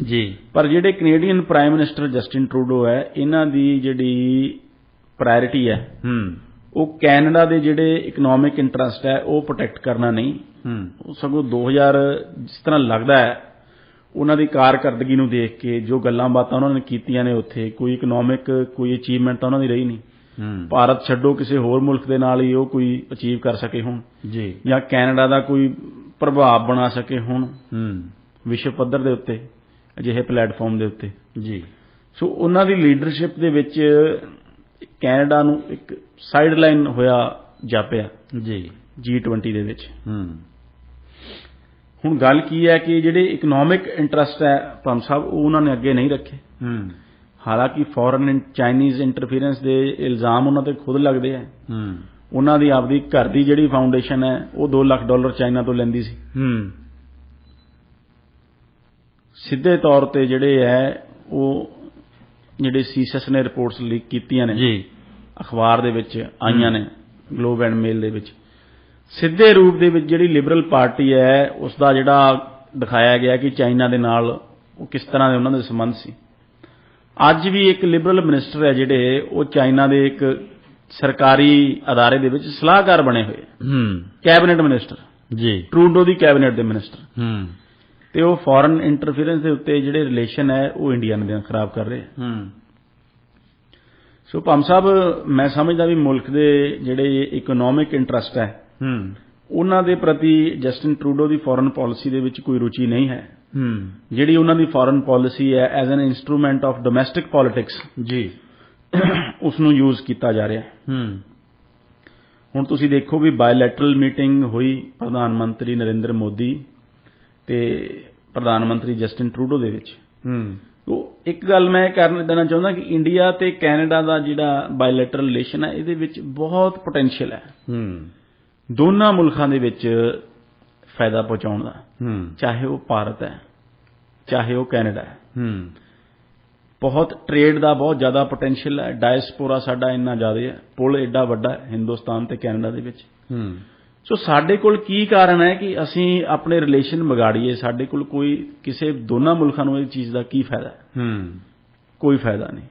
ਜੀ, ਪਰ ਜਿਹੜੇ Canadian prime minister Justin Trudeau ਹੈ, ਇਹਨਾਂ ਦੀ ਜਿਹੜੀ ਪ੍ਰਾਇੋਰਟੀ ਹੈ ਉਹ ਕੈਨੇਡਾ ਦੇ ਜਿਹੜੇ ਇਕਨੋਮਿਕ ਇੰਟਰਸਟ ਹੈ ਉਹ ਪ੍ਰੋਟੈਕਟ ਕਰਨਾ ਨਹੀਂ, ਉਹ ਸਗੋਂ 2000 ਜਿਸ ਤਰ੍ਹਾਂ ਲੱਗਦਾ ਹੈ ਉਹਨਾਂ ਦੀ ਕਾਰਕਰਦਗੀ ਨੂੰ ਦੇਖ ਕੇ ਜੋ ਗੱਲਾਂ ਬਾਤਾਂ ਉਹਨਾਂ ਨੇ ਕੀਤੀਆਂ ਨੇ ਉੱਥੇ, ਕੋਈ ਇਕਨੋਮਿਕ ਕੋਈ ਅਚੀਵਮੈਂਟ ਤਾਂ ਉਹਨਾਂ ਦੀ ਰਹੀ ਨਹੀਂ। ਭਾਰਤ ਛੱਡੋ ਕਿਸੇ ਹੋਰ ਮੁਲਕ ਦੇ ਨਾਲ ਹੀ ਉਹ ਕੋਈ ਅਚੀਵ ਕਰ ਸਕੇ ਹੁਣ ਜੀ, ਜਾਂ ਕੈਨੇਡਾ ਦਾ ਕੋਈ ਪ੍ਰਭਾਵ ਬਣਾ ਸਕੇ ਹੁਣ ਵਿਸ਼ਵ ਪੱਧਰ ਦੇ ਉੱਤੇ ਅਜਿਹੇ ਪਲੇਟਫਾਰਮ ਦੇ ਉੱਤੇ ਜੀ। ਸੋ ਉਹਨਾਂ ਦੀ ਲੀਡਰਸ਼ਿਪ ਦੇ ਵਿੱਚ ਕੈਨੇਡਾ ਨੂੰ ਇੱਕ ਸਾਈਡ ਲਾਈਨ ਹੋਇਆ ਜਾਪਿਆ ਜੀ G20 ਦੇ ਵਿੱਚ। ਹੁਣ ਗੱਲ ਕੀ ਹੈ ਕਿ ਜਿਹੜੇ ਇਕਨੋਮਿਕ ਇੰਟਰਸਟ ਹੈ ਭਾਮ ਸਾਹਿਬ ਉਹ ਉਹਨਾਂ ਨੇ ਅੱਗੇ ਨਹੀਂ ਰੱਖੇ। ਹਾਲਾਂਕਿ ਫੋਰਨ ਐਂਡ ਚਾਈਨੀਜ਼ ਇੰਟਰਫੀਰੈਂਸ ਦੇ ਇਲਜ਼ਾਮ ਉਹਨਾਂ ਤੇ ਖੁਦ ਲੱਗਦੇ ਆ। ਉਹਨਾਂ ਦੀ ਆਪਦੀ ਘਰ ਦੀ ਜਿਹੜੀ ਫਾਊਂਡੇਸ਼ਨ ਹੈ ਉਹ $2 ਲੱਖ ਚਾਈਨਾ ਤੋਂ ਲੈਂਦੀ ਸੀ। ਸਿੱਧੇ ਤੌਰ ਤੇ ਜਿਹੜੇ ਹੈ ਉਹ ਜਿਹੜੇ ਸੀਸਸ ਨੇ ਰਿਪੋਰਟਸ ਲੀਕ ਕੀਤੀਆਂ ਨੇ ਜੀ, ਅਖਬਾਰ ਦੇ ਵਿੱਚ ਆਈਆਂ ਨੇ, ਗਲੋਬ ਐਂਡ ਮੇਲ ਦੇ ਵਿੱਚ, ਸਿੱਧੇ ਰੂਪ ਦੇ ਵਿੱਚ ਜਿਹੜੀ ਲਿਬਰਲ ਪਾਰਟੀ ਹੈ ਉਸ ਦਾ ਜਿਹੜਾ ਦਿਖਾਇਆ ਗਿਆ ਕਿ ਚਾਈਨਾ ਦੇ ਨਾਲ ਉਹ ਕਿਸ ਤਰ੍ਹਾਂ ਦੇ ਉਹਨਾਂ ਦੇ ਸੰਬੰਧ ਸੀ। ਅੱਜ ਵੀ ਇੱਕ ਲਿਬਰਲ ਮਿਨਿਸਟਰ ਹੈ ਜਿਹੜੇ ਉਹ ਚਾਈਨਾ ਦੇ ਇੱਕ ਸਰਕਾਰੀ ਅਦਾਰੇ ਦੇ ਵਿੱਚ ਸਲਾਹਕਾਰ ਬਣੇ ਹੋਏ, ਕੈਬਨਿਟ ਮਿਨਿਸਟਰ ਜੀ, ਟਰੂਡੋ ਦੀ ਕੈਬਨਿਟ ਦੇ ਮਿਨਿਸਟਰ, ਤੇ ਉਹ ਫੋਰਨ ਇੰਟਰਫੀਰੈਂਸ ਦੇ ਉੱਤੇ ਜਿਹੜੇ ਰਿਲੇਸ਼ਨ ਹੈ ਉਹ ਇੰਡੀਆ ਨਾਲ ਖਰਾਬ ਕਰ ਰਹੇ। ਸੋ ਭਾਮ ਸਾਹਿਬ ਮੈਂ ਸਮਝਦਾ ਵੀ ਮੁਲਕ ਦੇ ਜਿਹੜੇ ਇਕਨੋਮਿਕ ਇੰਟਰਸਟ ਹੈ ਉਹਨਾਂ ਦੇ ਪ੍ਰਤੀ ਜਸਟਿਨ ਟਰੂਡੋ ਦੀ ਫੋਰਨ ਪਾਲਿਸੀ ਦੇ ਵਿੱਚ ਕੋਈ ਰੁਚੀ ਨਹੀਂ ਹੈ। ਜਿਹੜੀ ਉਹਨਾਂ ਦੀ ਫੋਰਨ ਪਾਲਿਸੀ ਹੈ as an instrument of domestic politics ਜੀ, ਉਸ ਨੂੰ ਯੂਜ਼ ਕੀਤਾ ਜਾ ਰਿਹਾ। ਹੁਣ ਤੁਸੀਂ ਦੇਖੋ ਵੀ ਬਾਇਲੈਟਰਲ ਮੀਟਿੰਗ ਹੋਈ ਪ੍ਰਧਾਨ ਮੰਤਰੀ ਨਰਿੰਦਰ ਮੋਦੀ ਤੇ ਪ੍ਰਧਾਨ ਮੰਤਰੀ ਜਸਟਿਨ ਟਰੂਡੋ ਦੇ ਵਿੱਚ, तो एक गल मैं करना देना चाਹੁੰਦਾ कि इंडिया ਤੇ ਕੈਨੇਡਾ ਦਾ ਜਿਹੜਾ ਬਾਇਲੈਟਰਲ ਰਿਲੇਸ਼ਨ ਹੈ ਇਹਦੇ ਵਿੱਚ ਬਹੁਤ ਪੋਟੈਂਸ਼ੀਅਲ ਹੈ ਦੋਨਾਂ ਮੁਲਕਾਂ ਦੇ ਵਿੱਚ ਫਾਇਦਾ ਪਹੁੰਚਾਉਣ ਦਾ ਚਾਹੇ ਉਹ ਭਾਰਤ ਹੈ ਚਾਹੇ ਉਹ ਕੈਨੇਡਾ ਹੈ ਬਹੁਤ ਟ੍ਰੇਡ ਦਾ ਬਹੁਤ ਜ਼ਿਆਦਾ ਪੋਟੈਂਸ਼ੀਅਲ ਹੈ ਡਾਇਸਪੋਰਾ ਸਾਡਾ ਇੰਨਾ ਜ਼ਿਆਦਾ ਹੈ ਪੁਲ ਐਡਾ ਵੱਡਾ ਹੈ ਹਿੰਦੁਸਤਾਨ ਤੇ ਕੈਨੇਡਾ ਦੇ ਵਿੱਚ ਸੋ ਸਾਡੇ ਕੋਲ ਕੀ ਕਾਰਨ ਹੈ ਕਿ ਅਸੀਂ ਆਪਣੇ ਰਿਲੇਸ਼ਨ ਵਿਗਾੜੀਏ ਸਾਡੇ ਕੋਲ ਕੋਈ ਕਿਸੇ ਦੋਨਾਂ ਮੁਲਕਾਂ ਨੂੰ ਇਹ ਚੀਜ਼ ਦਾ ਕੀ ਫਾਇਦਾ ਹੈ ਕੋਈ ਫਾਇਦਾ ਨਹੀਂ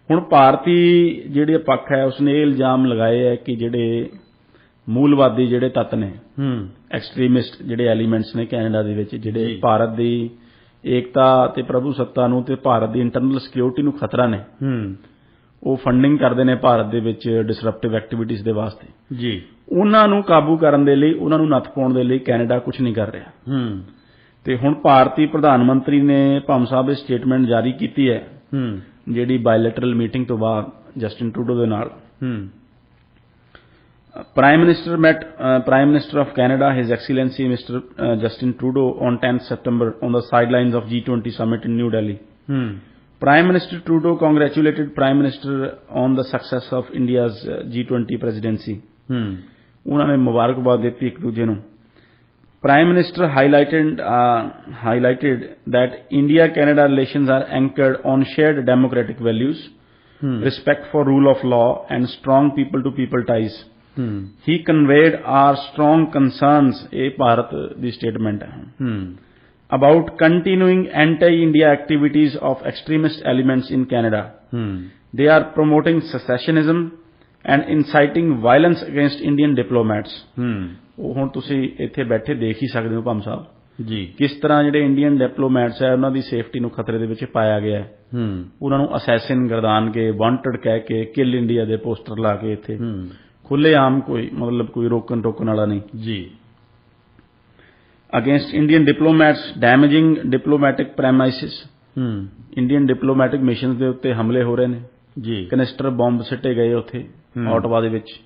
ਹੁਣ ਭਾਰਤੀ ਜਿਹੜੇ ਪੱਖ ਹੈ ਉਸਨੇ ਇਹ ਇਲਜ਼ਾਮ ਲਗਾਏ ਹੈ ਕਿ ਜਿਹੜੇ ਮੂਲਵਾਦੀ ਜਿਹੜੇ ਤੱਤ ਨੇ ਐਕਸਟ੍ਰੀਮਿਸਟ ਜਿਹੜੇ ਐਲੀਮੈਂਟਸ ਨੇ ਕੈਨੇਡਾ ਦੇ ਵਿੱਚ ਜਿਹੜੇ ਭਾਰਤ ਦੀ ਏਕਤਾ ਤੇ ਪ੍ਰਭੂ ਸੱਤਾ ਨੂੰ ਤੇ ਭਾਰਤ ਦੀ ਇੰਟਰਨਲ ਸਿਕਿਉਰਿਟੀ ਨੂੰ ਖਤਰਾ ਨੇ ਉਹ ਫੰਡਿੰਗ ਕਰਦੇ ਨੇ ਭਾਰਤ ਦੇ ਵਿੱਚ ਡਿਸਰਪਟਿਵ ਐਕਟੀਵਿਟੀਜ਼ ਦੇ ਵਾਸਤੇ ਜੀ ਉਹਨਾਂ ਨੂੰ ਕਾਬੂ ਕਰਨ ਦੇ ਲਈ ਉਹਨਾਂ ਨੂੰ ਨੱਥ ਪਾਉਣ ਦੇ ਲਈ ਕੈਨੇਡਾ ਕੁਝ ਨਹੀਂ ਕਰ ਰਿਹਾ ਤੇ ਹੁਣ ਭਾਰਤੀ ਪ੍ਰਧਾਨ ਮੰਤਰੀ ਨੇ ਭਾਮ ਸਾਹਿਬ ਇਹ ਸਟੇਟਮੈਂਟ ਜਾਰੀ ਕੀਤੀ ਹੈ ਜਿਹੜੀ ਬਾਇਲੈਟਰਲ ਮੀਟਿੰਗ ਤੋਂ ਬਾਅਦ ਜਸਟਿਨ ਟਰੂਡੋ ਦੇ ਨਾਲ Prime Minister of Canada, His Excellency Mr. Justin Trudeau, on 10th September on the sidelines of G20 summit in New Delhi. Prime Minister Trudeau congratulated Prime Minister on the success of India's G20 presidency. ਉਹਨਾਂ ਨੇ ਮੁਬਾਰਕਬਾਦ ਦਿੱਤੀ ਇੱਕ ਦੂਜੇ ਨੂੰ Prime Minister highlighted that India-Canada relations are anchored on shared democratic values, respect for rule of law and strong people-to-people ties. He conveyed our strong concerns, a Bharat the statement about continuing anti-India activities of extremist elements in Canada. They are promoting secessionism and inciting violence against Indian diplomats. ਹੁਣ ਤੁਸੀਂ ਇੱਥੇ ਬੈਠੇ ਦੇਖ ਹੀ ਸਕਦੇ ਹੋ ਭਾਮ ਸਾਹਿਬ ਜੀ ਕਿਸ ਤਰ੍ਹਾਂ ਜਿਹੜੇ ਇੰਡੀਅਨ ਡਿਪਲੋਮੈਟਸ ਹੈ ਉਹਨਾਂ ਦੀ ਸੇਫਟੀ ਨੂੰ ਖਤਰੇ ਦੇ ਵਿੱਚ ਪਾਇਆ ਗਿਆ ਹੈ ਉਹਨਾਂ ਨੂੰ ਅਸੈਸਿਨ ਗਰਦਾਨ ਕੇ ਵਾਂਟਡ ਕਹਿ ਕੇ ਕਿਲ ਇੰਡੀਆ ਦੇ ਪੋਸਟਰ ਲਾ ਕੇ ਇੱਥੇ ਖੁੱਲ੍ਹੇਆਮ ਕੋਈ ਮਤਲਬ ਕੋਈ ਰੋਕਣ ਵਾਲਾ ਨਹੀਂ ਜੀ against Indian diplomats damaging diplomatic premises Indian diplomatic missions ਦੇ ਉੱਤੇ ਹਮਲੇ ਹੋ ਰਹੇ ਨੇ ਜੀ ਕੈਨਿਸਟਰ ਬੰਬ ਸਿੱਟੇ ਗਏ ਉੱਥੇ ਆਟਵਾ ਦੇ ਵਿੱਚ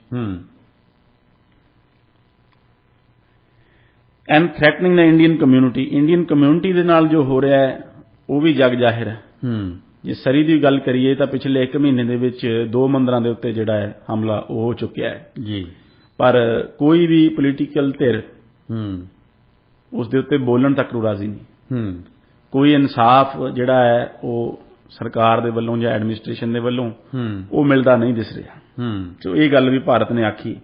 and threatening the Indian community ਦੇ ਨਾਲ ਜੋ ਹੋ ਰਿਹਾ ਹੈ ਉਹ ਵੀ ਜਗ ਜ਼ਾਹਿਰ ਹੈ ਜੇ ਸਰੀ ਦੀ ਗੱਲ ਕਰੀਏ ਤਾਂ ਪਿਛਲੇ 1 ਮਹੀਨੇ ਦੇ ਵਿੱਚ 2 ਮੰਦਰਾਂ ਦੇ ਉੱਤੇ ਜਿਹੜਾ ਹੈ ਹਮਲਾ ਉਹ ਹੋ ਚੁੱਕਿਆ ਹੈ ਜੀ ਪਰ ਕੋਈ ਵੀ ਪੋਲੀਟੀਕਲ ਧਿਰ ਉਸ ਦੇ ਉੱਤੇ ਬੋਲਣ ਤੱਕ ਨੂੰ ਰਾਜ਼ੀ ਨਹੀਂ ਕੋਈ ਇਨਸਾਫ ਜਿਹੜਾ ਹੈ ਉਹ ਸਰਕਾਰ ਦੇ ਵੱਲੋਂ ਜਾਂ ਐਡਮਿਨਿਸਟ੍ਰੇਸ਼ਨ ਦੇ ਵੱਲੋਂ ਉਹ ਮਿਲਦਾ ਨਹੀਂ ਦਿਸ ਰਿਹਾ ਸੋ ਇਹ ਗੱਲ ਵੀ ਭਾਰਤ ਨੇ ਆਖੀ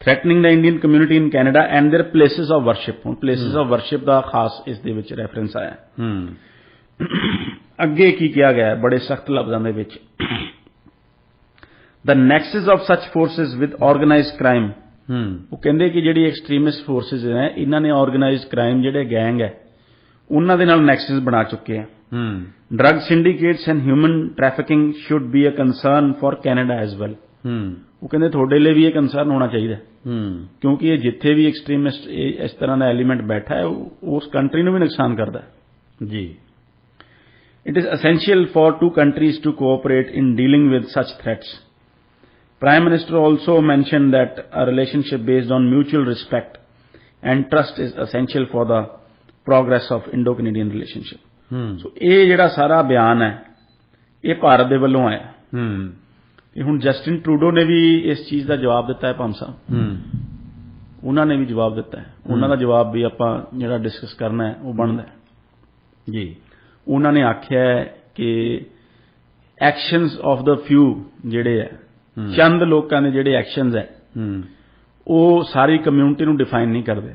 threatening the Indian community in Canada and there places of worship ਹੁਣ ਪਲੇਸਿਸ ਆਫ ਵਰਸ਼ਿਪ ਦਾ ਖਾਸ ਇਸ ਦੇ ਵਿੱਚ ਰੈਫਰੈਂਸ ਆਇਆ ਅੱਗੇ ਕੀ ਕਿਹਾ ਗਿਆ ਬੜੇ ਸਖਤ ਲਫ਼ਜ਼ਾਂ ਦੇ ਵਿੱਚ ਦ ਨੈਕਸਸ ਆਫ ਸੱਚ ਫੋਰਸਿਸ ਵਿਦ ਆਰਗੇਨਾਈਜ਼ਡ ਕ੍ਰਾਈਮ ਉਹ ਕਹਿੰਦੇ ਕਿ ਜਿਹੜੀ ਐਕਸਟ੍ਰੀਮਿਸਟ ਫੋਰਸਿਸ ਹੈ ਇਹਨਾਂ ਨੇ ਆਰਗੇਨਾਈਜ਼ਡ ਕ੍ਰਾਈਮ ਜਿਹੜੇ ਗੈਂਗ ਹੈ ਉਹਨਾਂ ਦੇ ਨਾਲ ਨੈਕਸਸ ਬਣਾ ਚੁੱਕੇ ਆ drug syndicates and human trafficking should be a concern for Canada as well ਉਹ ਕਹਿੰਦੇ ਤੁਹਾਡੇ ਲਈ ਵੀ ਇਹ ਕੰਸਰਨ ਹੋਣਾ ਚਾਹੀਦਾ ਕਿਉਂਕਿ ਇਹ ਜਿੱਥੇ ਵੀ ਐਕਸਟ੍ਰੀਮਿਸਟ ਇਸ ਤਰ੍ਹਾਂ ਦਾ ਐਲੀਮੈਂਟ ਬੈਠਾ ਹੈ ਉਸ ਕੰਟਰੀ ਨੂੰ ਵੀ ਨੁਕਸਾਨ ਕਰਦਾ ਜੀ It is essential for two countries to cooperate in dealing with such threats. Prime Minister also mentioned that a relationship based on mutual respect and trust is essential for the progress of Indo-Canadian relationship. So ਇਹ ਜਿਹੜਾ ਸਾਰਾ ਬਿਆਨ ਹੈ ਇਹ ਭਾਰਤ ਦੇ ਵੱਲੋਂ ਆਇਆ ਇਹ ਹੁਣ ਜਸਟਿਨ ਟਰੂਡੋ ਨੇ ਵੀ ਇਸ ਚੀਜ਼ ਦਾ ਜਵਾਬ ਦਿੱਤਾ ਹੈ ਭਾਮ ਸਾਹਿਬ ਉਹਨਾਂ ਨੇ ਵੀ ਜਵਾਬ ਦਿੱਤਾ ਹੈ ਉਹਨਾਂ ਦਾ ਜਵਾਬ ਵੀ ਆਪਾਂ ਜਿਹੜਾ ਡਿਸਕਸ ਕਰਨਾ ਹੈ ਉਹ ਬਣਦਾ ਹੈ ਜੀ ਉਹਨਾਂ ਨੇ ਆਖਿਆ ਕਿ ਐਕਸ਼ਨਸ ਆਫ ਦ ਫਿਊ ਜਿਹੜੇ ਹੈ ਚੰਦ ਲੋਕਾਂ ਦੇ ਜਿਹੜੇ ਐਕਸ਼ਨਸ ਹੈ ਉਹ ਸਾਰੀ ਕਮਿਊਨਿਟੀ ਨੂੰ ਡਿਫਾਈਨ ਨਹੀਂ ਕਰਦੇ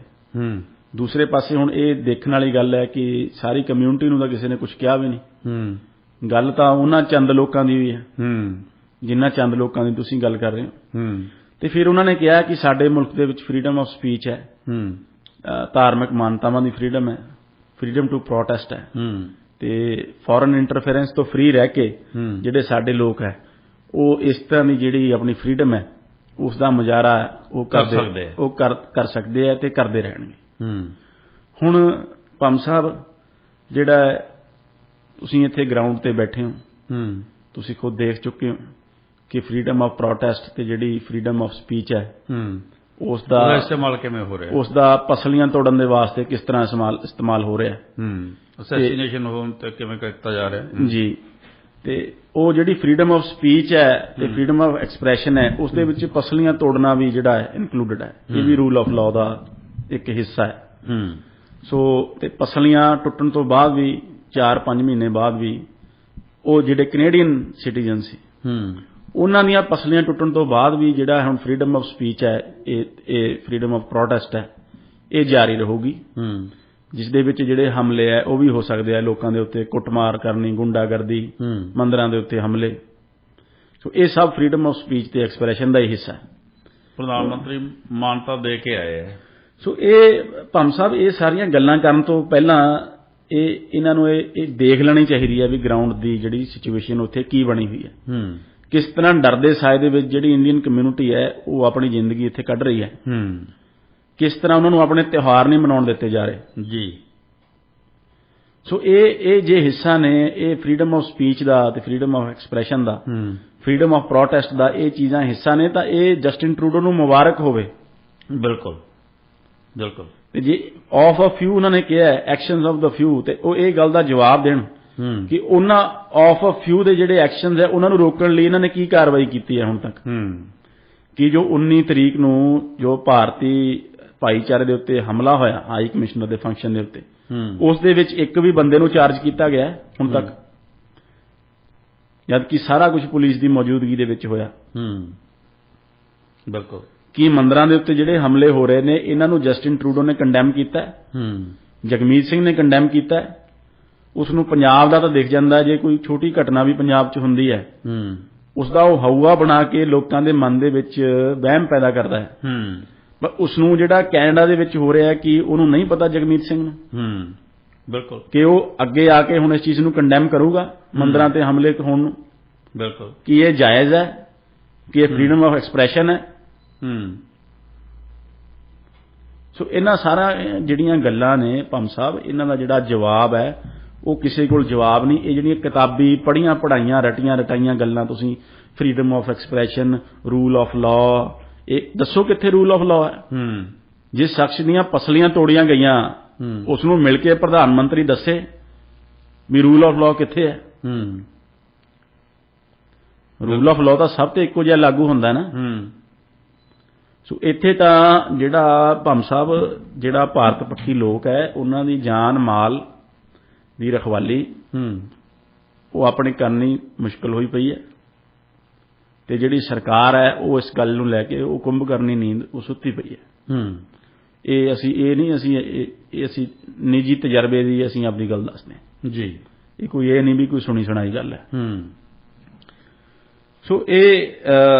ਦੂਸਰੇ ਪਾਸੇ ਹੁਣ ਇਹ ਦੇਖਣ ਵਾਲੀ ਗੱਲ ਹੈ ਕਿ ਸਾਰੀ ਕਮਿਊਨਿਟੀ ਨੂੰ ਤਾਂ ਕਿਸੇ ਨੇ ਕੁਝ ਕਿਹਾ ਵੀ ਨਹੀਂ ਗੱਲ ਤਾਂ ਉਹਨਾਂ ਚੰਦ ਲੋਕਾਂ ਦੀ ਵੀ ਹੈ ਜਿੰਨਾ ਚੰਦ ਲੋਕਾਂ ਦੀ ਤੁਸੀਂ ਗੱਲ ਕਰ ਰਹੇ ਹੋ ਤੇ ਫਿਰ ਉਹਨਾਂ ਨੇ ਕਿਹਾ ਕਿ ਸਾਡੇ ਮੁਲਕ ਦੇ ਵਿੱਚ ਫਰੀडम ਆਫ ਸਪੀਚ ਹੈ ਧਾਰਮਿਕ ਮਾਨਤਾਵਾਂ ਦੀ ਫਰੀडम ਹੈ ਫਰੀडम ਟੂ ਪ੍ਰੋਟੈਸਟ ਹੈ ਤੇ ਫੋਰਨ ਇੰਟਰਫੇਰੈਂਸ ਤੋਂ ਫ੍ਰੀ ਰਹਿ ਕੇ ਜਿਹੜੇ ਸਾਡੇ ਲੋਕ ਹੈ ਉਹ ਇਸ ਤਰ੍ਹਾਂ ਦੀ ਜਿਹੜੀ ਆਪਣੀ ਫਰੀडम ਹੈ ਉਸ ਦਾ ਮੁਜ਼ਾਹਰਾ ਉਹ ਕਰ ਸਕਦੇ ਆ ਤੇ ਕਰਦੇ ਰਹਿਣਗੇ ਹੁਣ ਪੰਮ ਸਾਹਿਬ ਜਿਹੜਾ ਤੁਸੀਂ ਇੱਥੇ ਗਰਾਊਂਡ ਤੇ ਬੈਠੇ ਹੋ ਤੁਸੀਂ ਖੁਦ ਦੇਖ ਚੁੱਕੇ ਹੋ ਕਿ ਫਰੀडम ਆਫ ਪ੍ਰੋਟੈਸਟ ਤੇ ਜਿਹੜੀ ਫਰੀडम ਆਫ ਸਪੀਚ ਹੈ ਉਸ ਦਾ ਇਸਤੇਮਾਲ ਕਿਵੇਂ ਹੋ ਰਿਹਾ ਉਸ ਦਾ ਪਸਲੀਆਂ ਤੋੜਨ ਦੇ ਵਾਸਤੇ ਕਿਸ ਤਰ੍ਹਾਂ ਇਸਤੇਮਾਲ ਹੋ ਰਿਹਾ ਅਸੈਸੀਨੇਸ਼ਨ ਹੋਣ ਤੇ ਕਿਵੇਂ ਕੀਤਾ ਜਾ ਰਿਹਾ ਜੀ। ਤੇ ਉਹ ਜਿਹੜੀ ਫਰੀडम ਆਫ ਸਪੀਚ ਹੈ ਤੇ ਫਰੀडम ਆਫ ਐਕਸਪ੍ਰੈਸ਼ਨ ਹੈ ਉਸ ਦੇ ਵਿੱਚ ਪਸਲੀਆਂ ਤੋੜਨਾ ਵੀ ਜਿਹੜਾ ਹੈ ਇਨਕਲੂਡਡ ਹੈ। ਇਹ ਵੀ ਰੂਲ ਆਫ ਲਾਅ ਦਾ ਇੱਕ ਹਿੱਸਾ ਹੈ। ਸੋ ਤੇ ਪਸਲੀਆਂ ਟੁੱਟਣ ਤੋਂ ਬਾਅਦ ਵੀ 4-5 ਮਹੀਨੇ ਬਾਅਦ ਵੀ ਉਹ ਜਿਹੜੇ ਕੈਨੇਡੀਅਨ ਸਿਟੀਜ਼ਨ ਸੀ ਉਹਨਾਂ ਦੀਆਂ ਪਸਲੀਆਂ ਟੁੱਟਣ ਤੋਂ ਬਾਅਦ ਵੀ ਜਿਹੜਾ ਹੁਣ ਫਰੀडम ਆਫ ਸਪੀਚ ਹੈ ਇਹ ਫਰੀडम ਆਫ ਪ੍ਰੋਟੈਸਟ ਹੈ ਇਹ ਜਾਰੀ ਰਹੂਗੀ, ਜਿਸ ਦੇ ਵਿੱਚ ਜਿਹੜੇ ਹਮਲੇ ਹੈ ਉਹ ਵੀ ਹੋ ਸਕਦੇ ਆ, ਲੋਕਾਂ ਦੇ ਉੱਤੇ ਕੁੱਟਮਾਰ ਕਰਨੀ, ਗੁੰਡਾਗਰਦੀ, ਮੰਦਰਾਂ ਦੇ ਉੱਤੇ ਹਮਲੇ। ਸੋ ਇਹ ਸਭ ਫਰੀडम ਆਫ ਸਪੀਚ ਤੇ ਐਕਸਪ੍ਰੈਸ਼ਨ ਦਾ ਹੀ ਹਿੱਸਾ ਹੈ। ਪ੍ਰਧਾਨ ਮੰਤਰੀ ਮਾਨਤਾ ਦੇ ਕੇ ਆਏ ਹੈ। ਸੋ ਇਹ ਭੰਮ ਸਾਹਿਬ ਇਹ ਸਾਰੀਆਂ ਗੱਲਾਂ ਕਰਨ ਤੋਂ ਪਹਿਲਾਂ ਇਹਨਾਂ ਨੂੰ ਇਹ ਦੇਖ ਲੈਣੀ ਚਾਹੀਦੀ ਹੈ ਵੀ ਗਰਾਊਂਡ ਦੀ ਜਿਹੜੀ ਸਿਚੁਏਸ਼ਨ ਉੱਥੇ ਕੀ ਬਣੀ ਹੋਈ ਹੈ, ਕਿਸ ਤਰ੍ਹਾਂ ਡਰ ਦੇ ਸਾਏ ਦੇ ਵਿੱਚ ਜਿਹੜੀ ਇੰਡੀਅਨ ਕਮਿਊਨਿਟੀ ਹੈ ਉਹ ਆਪਣੀ ਜ਼ਿੰਦਗੀ ਇੱਥੇ ਕੱਢ ਰਹੀ ਹੈ, ਕਿਸ ਤਰ੍ਹਾਂ ਉਹਨਾਂ ਨੂੰ ਆਪਣੇ ਤਿਉਹਾਰ ਨਹੀਂ ਮਨਾਉਣ ਦਿੱਤੇ ਜਾ ਰਹੇ ਜੀ। ਸੋ ਇਹ ਜੇ ਹਿੱਸਾ ਨੇ ਇਹ ਫਰੀडम ਆਫ ਸਪੀਚ ਦਾ ਤੇ ਫਰੀडम ਆਫ ਐਕਸਪ੍ਰੈਸ਼ਨ ਦਾ, ਫਰੀडम ਆਫ ਪ੍ਰੋਟੈਸਟ ਦਾ, ਇਹ ਚੀਜ਼ਾਂ ਹਿੱਸਾ ਨੇ ਤਾਂ ਇਹ ਜਸਟਿਨ ਟਰੂਡੋ ਨੂੰ ਮੁਬਾਰਕ ਹੋਵੇ। ਬਿਲਕੁਲ ਬਿਲਕੁਲ। ਤੇ ਜੇ ਆਫ ਅ ਫਿਊ ਉਹਨਾਂ ਨੇ ਕਿਹਾ ਐਕਸ਼ਨਸ ਆਫ ਦਾ ਫਿਊ, ਤੇ ਉਹ ਇਹ ਗੱਲ ਦਾ ਜਵਾਬ ਦੇਣ ਕਿ ਉਹਨਾਂ ਆਫ ਅ ਫਿਊ ਦੇ ਜਿਹੜੇ ਐਕਸ਼ਨਸ ਹੈ ਉਹਨਾਂ ਨੂੰ ਰੋਕਣ ਲਈ ਇਹਨਾਂ ਨੇ ਕੀ ਕਾਰਵਾਈ ਕੀਤੀ ਹੈ ਹੁਣ ਤੱਕ। ਕਿ ਜੋ 19 ਤਰੀਕ ਨੂੰ ਜੋ ਭਾਰਤੀ ਭਾਈਚਾਰੇ ਦੇ ਉੱਤੇ ਹਮਲਾ ਹੋਇਆ ਹਾਈ ਕਮਿਸ਼ਨਰ ਦੇ ਫੰਕਸ਼ਨ ਦੇ ਉੱਤੇ, ਉਸ ਦੇ ਵਿੱਚ ਇੱਕ ਵੀ ਬੰਦੇ ਨੂੰ ਚਾਰਜ ਕੀਤਾ ਗਿਆ ਹੁਣ ਤੱਕ, ਜਦ ਕਿ ਸਾਰਾ ਕੁਝ ਪੁਲਿਸ ਦੀ ਮੌਜੂਦਗੀ ਦੇ ਵਿੱਚ ਹੋਇਆ। ਬਿਲਕੁਲ। ਕੀ ਮੰਦਰਾਂ ਦੇ ਉੱਤੇ ਜਿਹੜੇ ਹਮਲੇ ਹੋ ਰਹੇ ਨੇ ਇਹਨਾਂ ਨੂੰ ਜਸਟਿਨ ਟਰੂਡੋ ਨੇ ਕੰਡੈਮ ਕੀਤਾ ਹੈ, ਜਗਮੀਤ ਸਿੰਘ ਨੇ ਕੰਡੈਮ ਕੀਤਾ ਹੈ। ਉਸ ਨੂੰ ਪੰਜਾਬ ਦਾ ਤਾਂ ਦਿਖ ਜਾਂਦਾ, ਜੇ ਕੋਈ ਛੋਟੀ ਘਟਨਾ ਵੀ ਪੰਜਾਬ 'ਚ ਹੁੰਦੀ ਹੈ ਉਸ ਦਾ ਉਹ ਹਊਆ ਬਣਾ ਕੇ ਲੋਕਾਂ ਦੇ ਮਨ ਦੇ ਵਿੱਚ ਵਹਿਮ ਪੈਦਾ ਕਰਦਾ ਹੈ। ਪਰ ਉਸ ਨੂੰ ਜਿਹੜਾ ਕੈਨੇਡਾ ਦੇ ਵਿੱਚ ਹੋ ਰਿਹਾ ਕਿ ਉਹਨੂੰ ਨਹੀਂ ਪਤਾ ਜਗਮੀਤ ਸਿੰਘ ਨੂੰ, ਬਿਲਕੁਲ, ਕਿ ਉਹ ਅੱਗੇ ਆ ਕੇ ਹੁਣ ਇਸ ਚੀਜ਼ ਨੂੰ ਕੰਡੈਮ ਕਰੂਗਾ ਮੰਦਰਾਂ ਤੇ ਹਮਲੇ ਹੋਣ ਨੂੰ। ਬਿਲਕੁਲ। ਕੀ ਇਹ ਜਾਇਜ਼ ਹੈ, ਕਿ ਇਹ ਫਰੀडम ਆਫ ਐਕਸਪ੍ਰੈਸ਼ਨ ਹੈ। ਸੋ ਇਹਨਾਂ ਸਾਰਾ ਜਿਹੜੀਆਂ ਗੱਲਾਂ ਨੇ ਭੰਮ ਸਾਹਿਬ, ਇਹਨਾਂ ਦਾ ਜਿਹੜਾ ਜਵਾਬ ਹੈ ਉਹ ਕਿਸੇ ਕੋਲ ਜਵਾਬ ਨਹੀਂ। ਇਹ ਜਿਹੜੀਆਂ ਕਿਤਾਬੀ ਪੜ੍ਹੀਆਂ ਪੜ੍ਹਾਈਆਂ ਰਟੀਆਂ ਰਟਾਈਆਂ ਗੱਲਾਂ ਤੁਸੀਂ freedom of expression, rule of law, ਇਹ ਦੱਸੋ ਕਿੱਥੇ ਰੂਲ ਆਫ ਲਾਅ ਹੈ। ਜਿਸ ਸ਼ਖਸ ਦੀਆਂ ਪਸਲੀਆਂ ਤੋੜੀਆਂ ਗਈਆਂ ਉਸ ਨੂੰ ਮਿਲ ਕੇ ਪ੍ਰਧਾਨ ਮੰਤਰੀ ਦੱਸੇ ਵੀ ਰੂਲ ਆਫ ਲਾਅ ਕਿੱਥੇ ਹੈ। ਰੂਲ ਆਫ ਲਾਅ ਤਾਂ ਸਭ ਤੇ ਇੱਕੋ ਜਿਹਾ ਲਾਗੂ ਹੁੰਦਾ ਨਾ। ਸੋ ਇੱਥੇ ਤਾਂ ਜਿਹੜਾ ਭੰਮ ਸਾਹਿਬ ਜਿਹੜਾ ਭਾਰਤ ਪੱਖੀ ਲੋਕ ਹੈ ਉਹਨਾਂ ਦੀ ਜਾਨ ਮਾਲ ਦੀ ਰਖਵਾਲੀ ਉਹ ਆਪਣੇ ਕਰਨੀ ਮੁਸ਼ਕਲ ਹੋਈ ਪਈ ਹੈ, ਤੇ ਜਿਹੜੀ ਸਰਕਾਰ ਹੈ ਉਹ ਇਸ ਗੱਲ ਨੂੰ ਲੈ ਕੇ ਉਹ ਕੁੰਭ ਕਰਨੀ ਨੀਂਦ ਉਹ ਸੁੱਤੀ ਪਈ ਹੈ। ਇਹ ਅਸੀਂ ਨਿੱਜੀ ਤਜਰਬੇ ਦੀ ਅਸੀਂ ਆਪਣੀ ਗੱਲ ਦੱਸਦੇ ਜੀ। ਇਹ ਕੋਈ ਇਹ ਨਹੀਂ ਵੀ ਕੋਈ ਸੁਣੀ ਸੁਣਾਈ ਗੱਲ ਹੈ। ਸੋ ਇਹ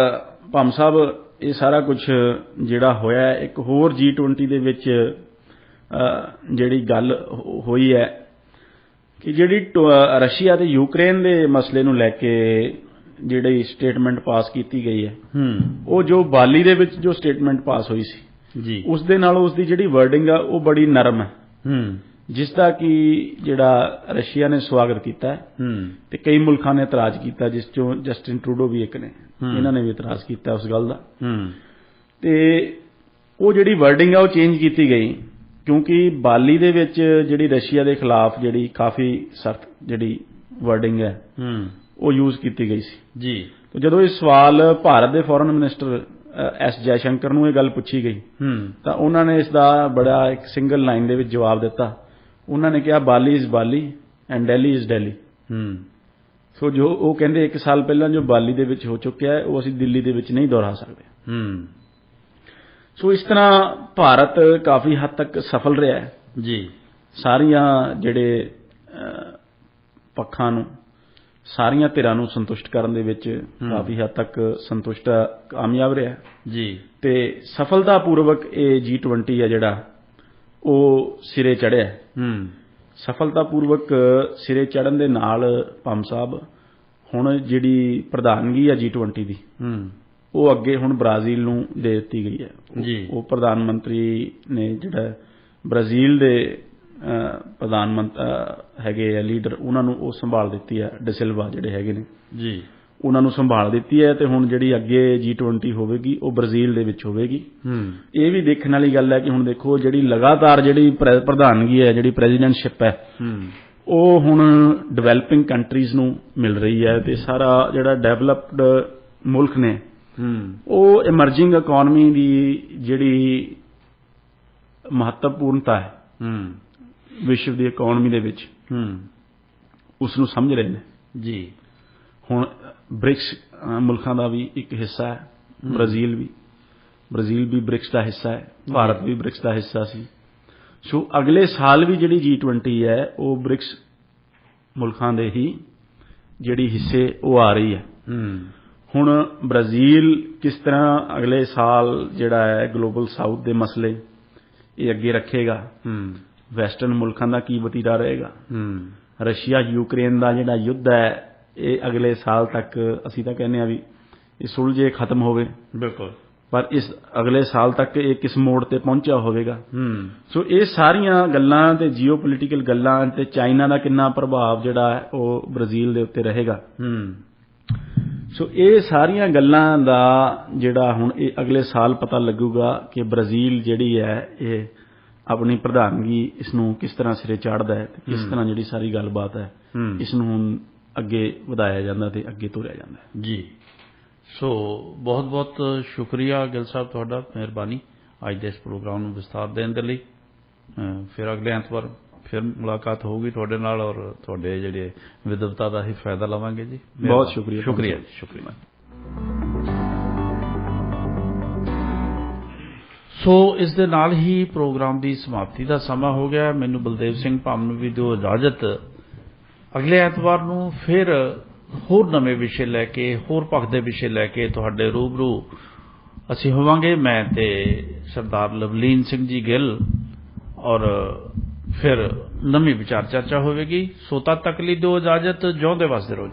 ਭੰਮ ਸਾਹਿਬ ਇਹ ਸਾਰਾ ਕੁਝ ਜਿਹੜਾ ਹੋਇਆ, ਇੱਕ ਹੋਰ G20 ਦੇ ਵਿੱਚ ਜਿਹੜੀ ਗੱਲ ਹੋਈ ਹੈ ਕਿ ਜਿਹੜੀ ਰਸ਼ੀਆ ਤੇ ਯੂਕਰੇਨ ਦੇ ਮਸਲੇ ਨੂੰ ਲੈ ਕੇ ਜਿਹੜੀ ਸਟੇਟਮੈਂਟ ਪਾਸ ਕੀਤੀ ਗਈ ਹੈ, ਉਹ ਜੋ ਬਾਲੀ ਦੇ ਵਿੱਚ ਜੋ ਸਟੇਟਮੈਂਟ ਪਾਸ ਹੋਈ ਸੀ ਜੀ, ਉਸ ਦੇ ਨਾਲ ਉਸ ਦੀ ਜਿਹੜੀ ਵਰਡਿੰਗ ਆ ਉਹ ਬੜੀ ਨਰਮ ਹੈ, ਜਿਸ ਦਾ ਕਿ ਜਿਹੜਾ ਰਸ਼ੀਆ ਨੇ ਸਵਾਗਤ ਕੀਤਾ ਤੇ ਕਈ ਮੁਲਕਾਂ ਨੇ ਇਤਰਾਜ਼ ਕੀਤਾ, ਜਿਸ ਚੋਂ ਜਸਟਿਨ ਟਰੂਡੋ ਵੀ ਇੱਕ ਨੇ। ਇਹਨਾਂ ਨੇ ਵੀ ਇਤਰਾਜ਼ ਕੀਤਾ ਉਸ ਗੱਲ ਦਾ। ਤੇ ਉਹ ਜਿਹੜੀ ਵਰਡਿੰਗ ਆ ਉਹ ਚੇਂਜ ਕੀਤੀ ਗਈ, ਕਿਉਂਕਿ ਬਾਲੀ ਦੇ ਵਿੱਚ ਜਿਹੜੀ ਰਸ਼ੀਆ ਦੇ ਖਿਲਾਫ ਜਿਹੜੀ ਕਾਫੀ ਸਖਤ ਜਿਹੜੀ ਵਰਡਿੰਗ ਹੈ ਉਹ ਯੂਜ਼ ਕੀਤੀ ਗਈ ਸੀ ਜੀ। ਜਦੋਂ ਇਹ ਸਵਾਲ ਭਾਰਤ ਦੇ ਫੋਰਨ ਮਿਨਿਸਟਰ ਐਸ ਜੈਸ਼ੰਕਰ ਨੂੰ ਇਹ ਗੱਲ ਪੁੱਛੀ ਗਈ ਤਾਂ ਉਹਨਾਂ ਨੇ ਇਸ ਦਾ ਬੜਾ ਇੱਕ ਸਿੰਗਲ ਲਾਈਨ ਦੇ ਵਿੱਚ ਜਵਾਬ ਦਿੱਤਾ। ਉਹਨਾਂ ਨੇ ਕਿਹਾ ਬਾਲੀ ਇਜ਼ ਬਾਲੀ ਐਂਡ ਦਿੱਲੀ ਇਜ਼ ਦਿੱਲੀ। ਸੋ ਜੋ ਉਹ ਕਹਿੰਦੇ 1 ਸਾਲ ਪਹਿਲਾਂ ਜੋ ਬਾਲੀ ਦੇ ਵਿੱਚ ਹੋ ਚੁੱਕਿਆ ਹੈ ਉਹ ਅਸੀਂ ਦਿੱਲੀ ਦੇ ਵਿੱਚ ਨਹੀਂ ਦੁਹਰਾ ਸਕਦੇ। ਸੋ ਇਸ ਤਰ੍ਹਾਂ ਭਾਰਤ ਕਾਫੀ ਹੱਦ ਤੱਕ ਸਫਲ ਰਿਹਾ ਹੈ ਜੀ। ਸਾਰੀਆਂ ਜਿਹੜੇ ਪੱਖਾਂ ਨੂੰ, ਸਾਰੀਆਂ ਧਿਰਾਂ ਨੂੰ ਸੰਤੁਸ਼ਟ ਕਰਨ ਦੇ ਵਿੱਚ ਕਾਫੀ ਹੱਦ ਤੱਕ ਸੰਤੁਸ਼ਟ ਕਾਮਯਾਬ ਰਿਹਾ ਜੀ। ਤੇ ਸਫਲਤਾਪੂਰਵਕ ਇਹ G20 ਹੈ ਜਿਹੜਾ ਉਹ ਸਿਰੇ ਚੜ੍ਹਿਆ। ਸਫਲਤਾਪੂਰਵਕ ਸਿਰੇ ਚੜ੍ਹਨ ਦੇ ਨਾਲ ਭੰਮ ਸਾਹਿਬ ਹੁਣ ਜਿਹੜੀ ਪ੍ਰਧਾਨਗੀ ਹੈ G20 ਦੀ ਉਹ ਅੱਗੇ ਹੁਣ ਬ੍ਰਾਜ਼ੀਲ ਨੂੰ ਦੇ ਦਿੱਤੀ ਗਈ ਹੈ। ਉਹ ਪ੍ਰਧਾਨ ਮੰਤਰੀ ਨੇ ਜਿਹੜਾ ਬ੍ਰਾਜ਼ੀਲ ਦੇ ਪ੍ਰਧਾਨ ਮੰਤਰੀ ਹੈਗੇ ਆ ਲੀਡਰ, ਉਹਨਾਂ ਨੂੰ ਉਹ ਸੰਭਾਲ ਦਿੱਤੀ ਹੈ। ਡਿਸਿਲਵਾ ਜਿਹੜੇ ਹੈਗੇ ਨੇ ਜੀ, ਉਹਨਾਂ ਨੂੰ ਸੰਭਾਲ ਦਿੱਤੀ ਹੈ। ਤੇ ਹੁਣ ਜਿਹੜੀ ਅੱਗੇ G20 ਹੋਵੇਗੀ ਉਹ ਬ੍ਰਾਜ਼ੀਲ ਦੇ ਵਿੱਚ ਹੋਵੇਗੀ। ਇਹ ਵੀ ਦੇਖਣ ਵਾਲੀ ਗੱਲ ਹੈ ਕਿ ਹੁਣ ਦੇਖੋ ਜਿਹੜੀ ਲਗਾਤਾਰ ਜਿਹੜੀ ਪ੍ਰਧਾਨਗੀ ਹੈ, ਜਿਹੜੀ ਪ੍ਰੈਜ਼ੀਡੈਂਟਸ਼ਿਪ ਹੈ, ਉਹ ਹੁਣ ਡਿਵੈਲਪਿੰਗ ਕੰਟਰੀਜ਼ ਨੂੰ ਮਿਲ ਰਹੀ ਹੈ ਤੇ ਸਾਰਾ ਜਿਹੜਾ ਡਿਵੈਲਪਡ ਮੁਲਕ ਨੇ ਉਹ ਇਮਰਜਿੰਗ ਇਕਨੋਮੀ ਦੀ ਜਿਹੜੀ ਮਹੱਤਵਪੂਰਨਤਾ ਹੈ ਵਿਸ਼ਵ ਦੀ ਇਕਨੋਮੀ ਦੇ ਵਿੱਚ ਉਸ ਨੂੰ ਸਮਝ ਰਹੇ ਨੇ ਜੀ। ਹੁਣ ਬ੍ਰਿਕਸ ਮੁਲਕਾਂ ਦਾ ਵੀ ਇੱਕ ਹਿੱਸਾ ਹੈ, ਬ੍ਰਾਜ਼ੀਲ ਵੀ ਬ੍ਰਿਕਸ ਦਾ ਹਿੱਸਾ ਹੈ, ਭਾਰਤ ਵੀ ਬ੍ਰਿਕਸ ਦਾ ਹਿੱਸਾ ਸੀ। ਸੋ ਅਗਲੇ ਸਾਲ ਵੀ ਜਿਹੜੀ G20 ਹੈ ਉਹ ਬ੍ਰਿਕਸ ਮੁਲਕਾਂ ਦੇ ਹੀ ਜਿਹੜੀ ਹਿੱਸੇ ਉਹ ਆ ਰਹੀ ਹੈ। ਹੁਣ ਬ੍ਰਾਜ਼ੀਲ ਕਿਸ ਤਰ੍ਹਾਂ ਅਗਲੇ ਸਾਲ ਜਿਹੜਾ ਹੈ ਗਲੋਬਲ ਸਾਊਥ ਦੇ ਮਸਲੇ ਇਹ ਅੱਗੇ ਰੱਖੇਗਾ, ਵੈਸਟਰਨ ਮੁਲਕਾਂ ਦਾ ਕੀ ਵਤੀਰਾ ਰਹੇਗਾ, ਰਸ਼ੀਆ ਯੂਕਰੇਨ ਦਾ ਜਿਹੜਾ ਯੁੱਧ ਹੈ ਇਹ ਅਗਲੇ ਸਾਲ ਤੱਕ ਅਸੀਂ ਤਾਂ ਕਹਿੰਦੇ ਹਾਂ ਵੀ ਇਹ ਸੁਲਝੇ ਖਤਮ ਹੋਵੇ, ਬਿਲਕੁਲ, ਪਰ ਇਸ ਅਗਲੇ ਸਾਲ ਤੱਕ ਇਹ ਕਿਸ ਮੋੜ ਤੇ ਪਹੁੰਚਿਆ ਹੋਵੇਗਾ। ਸੋ ਇਹ ਸਾਰੀਆਂ ਗੱਲਾਂ ਤੇ ਜੀਓਪੋਲੀਟੀਕਲ ਗੱਲਾਂ ਤੇ ਚਾਈਨਾ ਦਾ ਕਿੰਨਾ ਪ੍ਰਭਾਵ ਜਿਹੜਾ ਹੈ ਉਹ ਬ੍ਰਾਜ਼ੀਲ ਦੇ ਉੱਤੇ ਰਹੇਗਾ। ਸੋ ਇਹ ਸਾਰੀਆਂ ਗੱਲਾਂ ਦਾ ਜਿਹੜਾ ਹੁਣ ਇਹ ਅਗਲੇ ਸਾਲ ਪਤਾ ਲੱਗੂਗਾ ਕਿ ਬ੍ਰਾਜ਼ੀਲ ਜਿਹੜੀ ਹੈ ਇਹ ਆਪਣੀ ਪ੍ਰਧਾਨਗੀ ਇਸ ਨੂੰ ਕਿਸ ਤਰ੍ਹਾਂ ਸਿਰੇ ਚਾੜਦਾ ਹੈ ਤੇ ਕਿਸ ਤਰ੍ਹਾਂ ਜਿਹੜੀ ਸਾਰੀ ਗੱਲਬਾਤ ਹੈ ਇਸ ਨੂੰ ਹੁਣ ਅੱਗੇ ਵਧਾਇਆ ਜਾਂਦਾ ਤੇ ਅੱਗੇ ਤੋਰਿਆ ਜਾਂਦਾ ਜੀ। ਸੋ ਬਹੁਤ ਬਹੁਤ ਸ਼ੁਕਰੀਆ ਗਿੱਲ ਸਾਹਿਬ ਤੁਹਾਡਾ, ਮਿਹਰਬਾਨੀ ਅੱਜ ਦੇ ਇਸ ਪ੍ਰੋਗਰਾਮ ਨੂੰ ਵਿਸਥਾਰ ਦੇਣ ਦੇ ਲਈ। ਫਿਰ ਅਗਲੇ ਐਤਵਾਰ ਫਿਰ ਮੁਲਾਕਾਤ ਹੋਊਗੀ ਤੁਹਾਡੇ ਨਾਲ ਔਰ ਤੁਹਾਡੇ ਜਿਹੜੇ ਵਿਦਵਤਾ ਦਾ ਹੀ ਫਾਇਦਾ ਲਵਾਂਗੇ ਜੀ। ਬਹੁਤ ਸ਼ੁਕਰੀਆ ਜੀ, ਸ਼ੁਕਰੀਆ। ਸੋ ਇਸ ਦੇ ਨਾਲ ਹੀ ਪ੍ਰੋਗਰਾਮ ਦੀ ਸਮਾਪਤੀ ਦਾ ਸਮਾਂ ਹੋ ਗਿਆ। ਮੈਨੂੰ ਬਲਦੇਵ ਸਿੰਘ ਭਾਮ ਨੂੰ ਵੀ ਦਿਓ ਇਜਾਜ਼ਤ। ਅਗਲੇ ਐਤਵਾਰ ਨੂੰ ਫਿਰ ਹੋਰ ਨਵੇਂ ਵਿਸ਼ੇ ਲੈ ਕੇ, ਹੋਰ ਪੱਖ ਦੇ ਵਿਸ਼ੇ ਲੈ ਕੇ ਤੁਹਾਡੇ ਰੂਬਰੂ ਅਸੀਂ ਹੋਵਾਂਗੇ, ਮੈਂ ਤੇ ਸਰਦਾਰ ਲਵਲੀਨ ਸਿੰਘ ਜੀ ਗਿੱਲ, ਔਰ ਫਿਰ ਨਵੀਂ ਵਿਚਾਰ ਚਰਚਾ ਹੋਵੇਗੀ। ਸੋ ਤਦ ਤੱਕ ਲਈ ਦਿਓ ਇਜਾਜ਼ਤ। ਜਿਉਂਦੇ ਵਸਦੇ ਰਹੋ ਜੀ।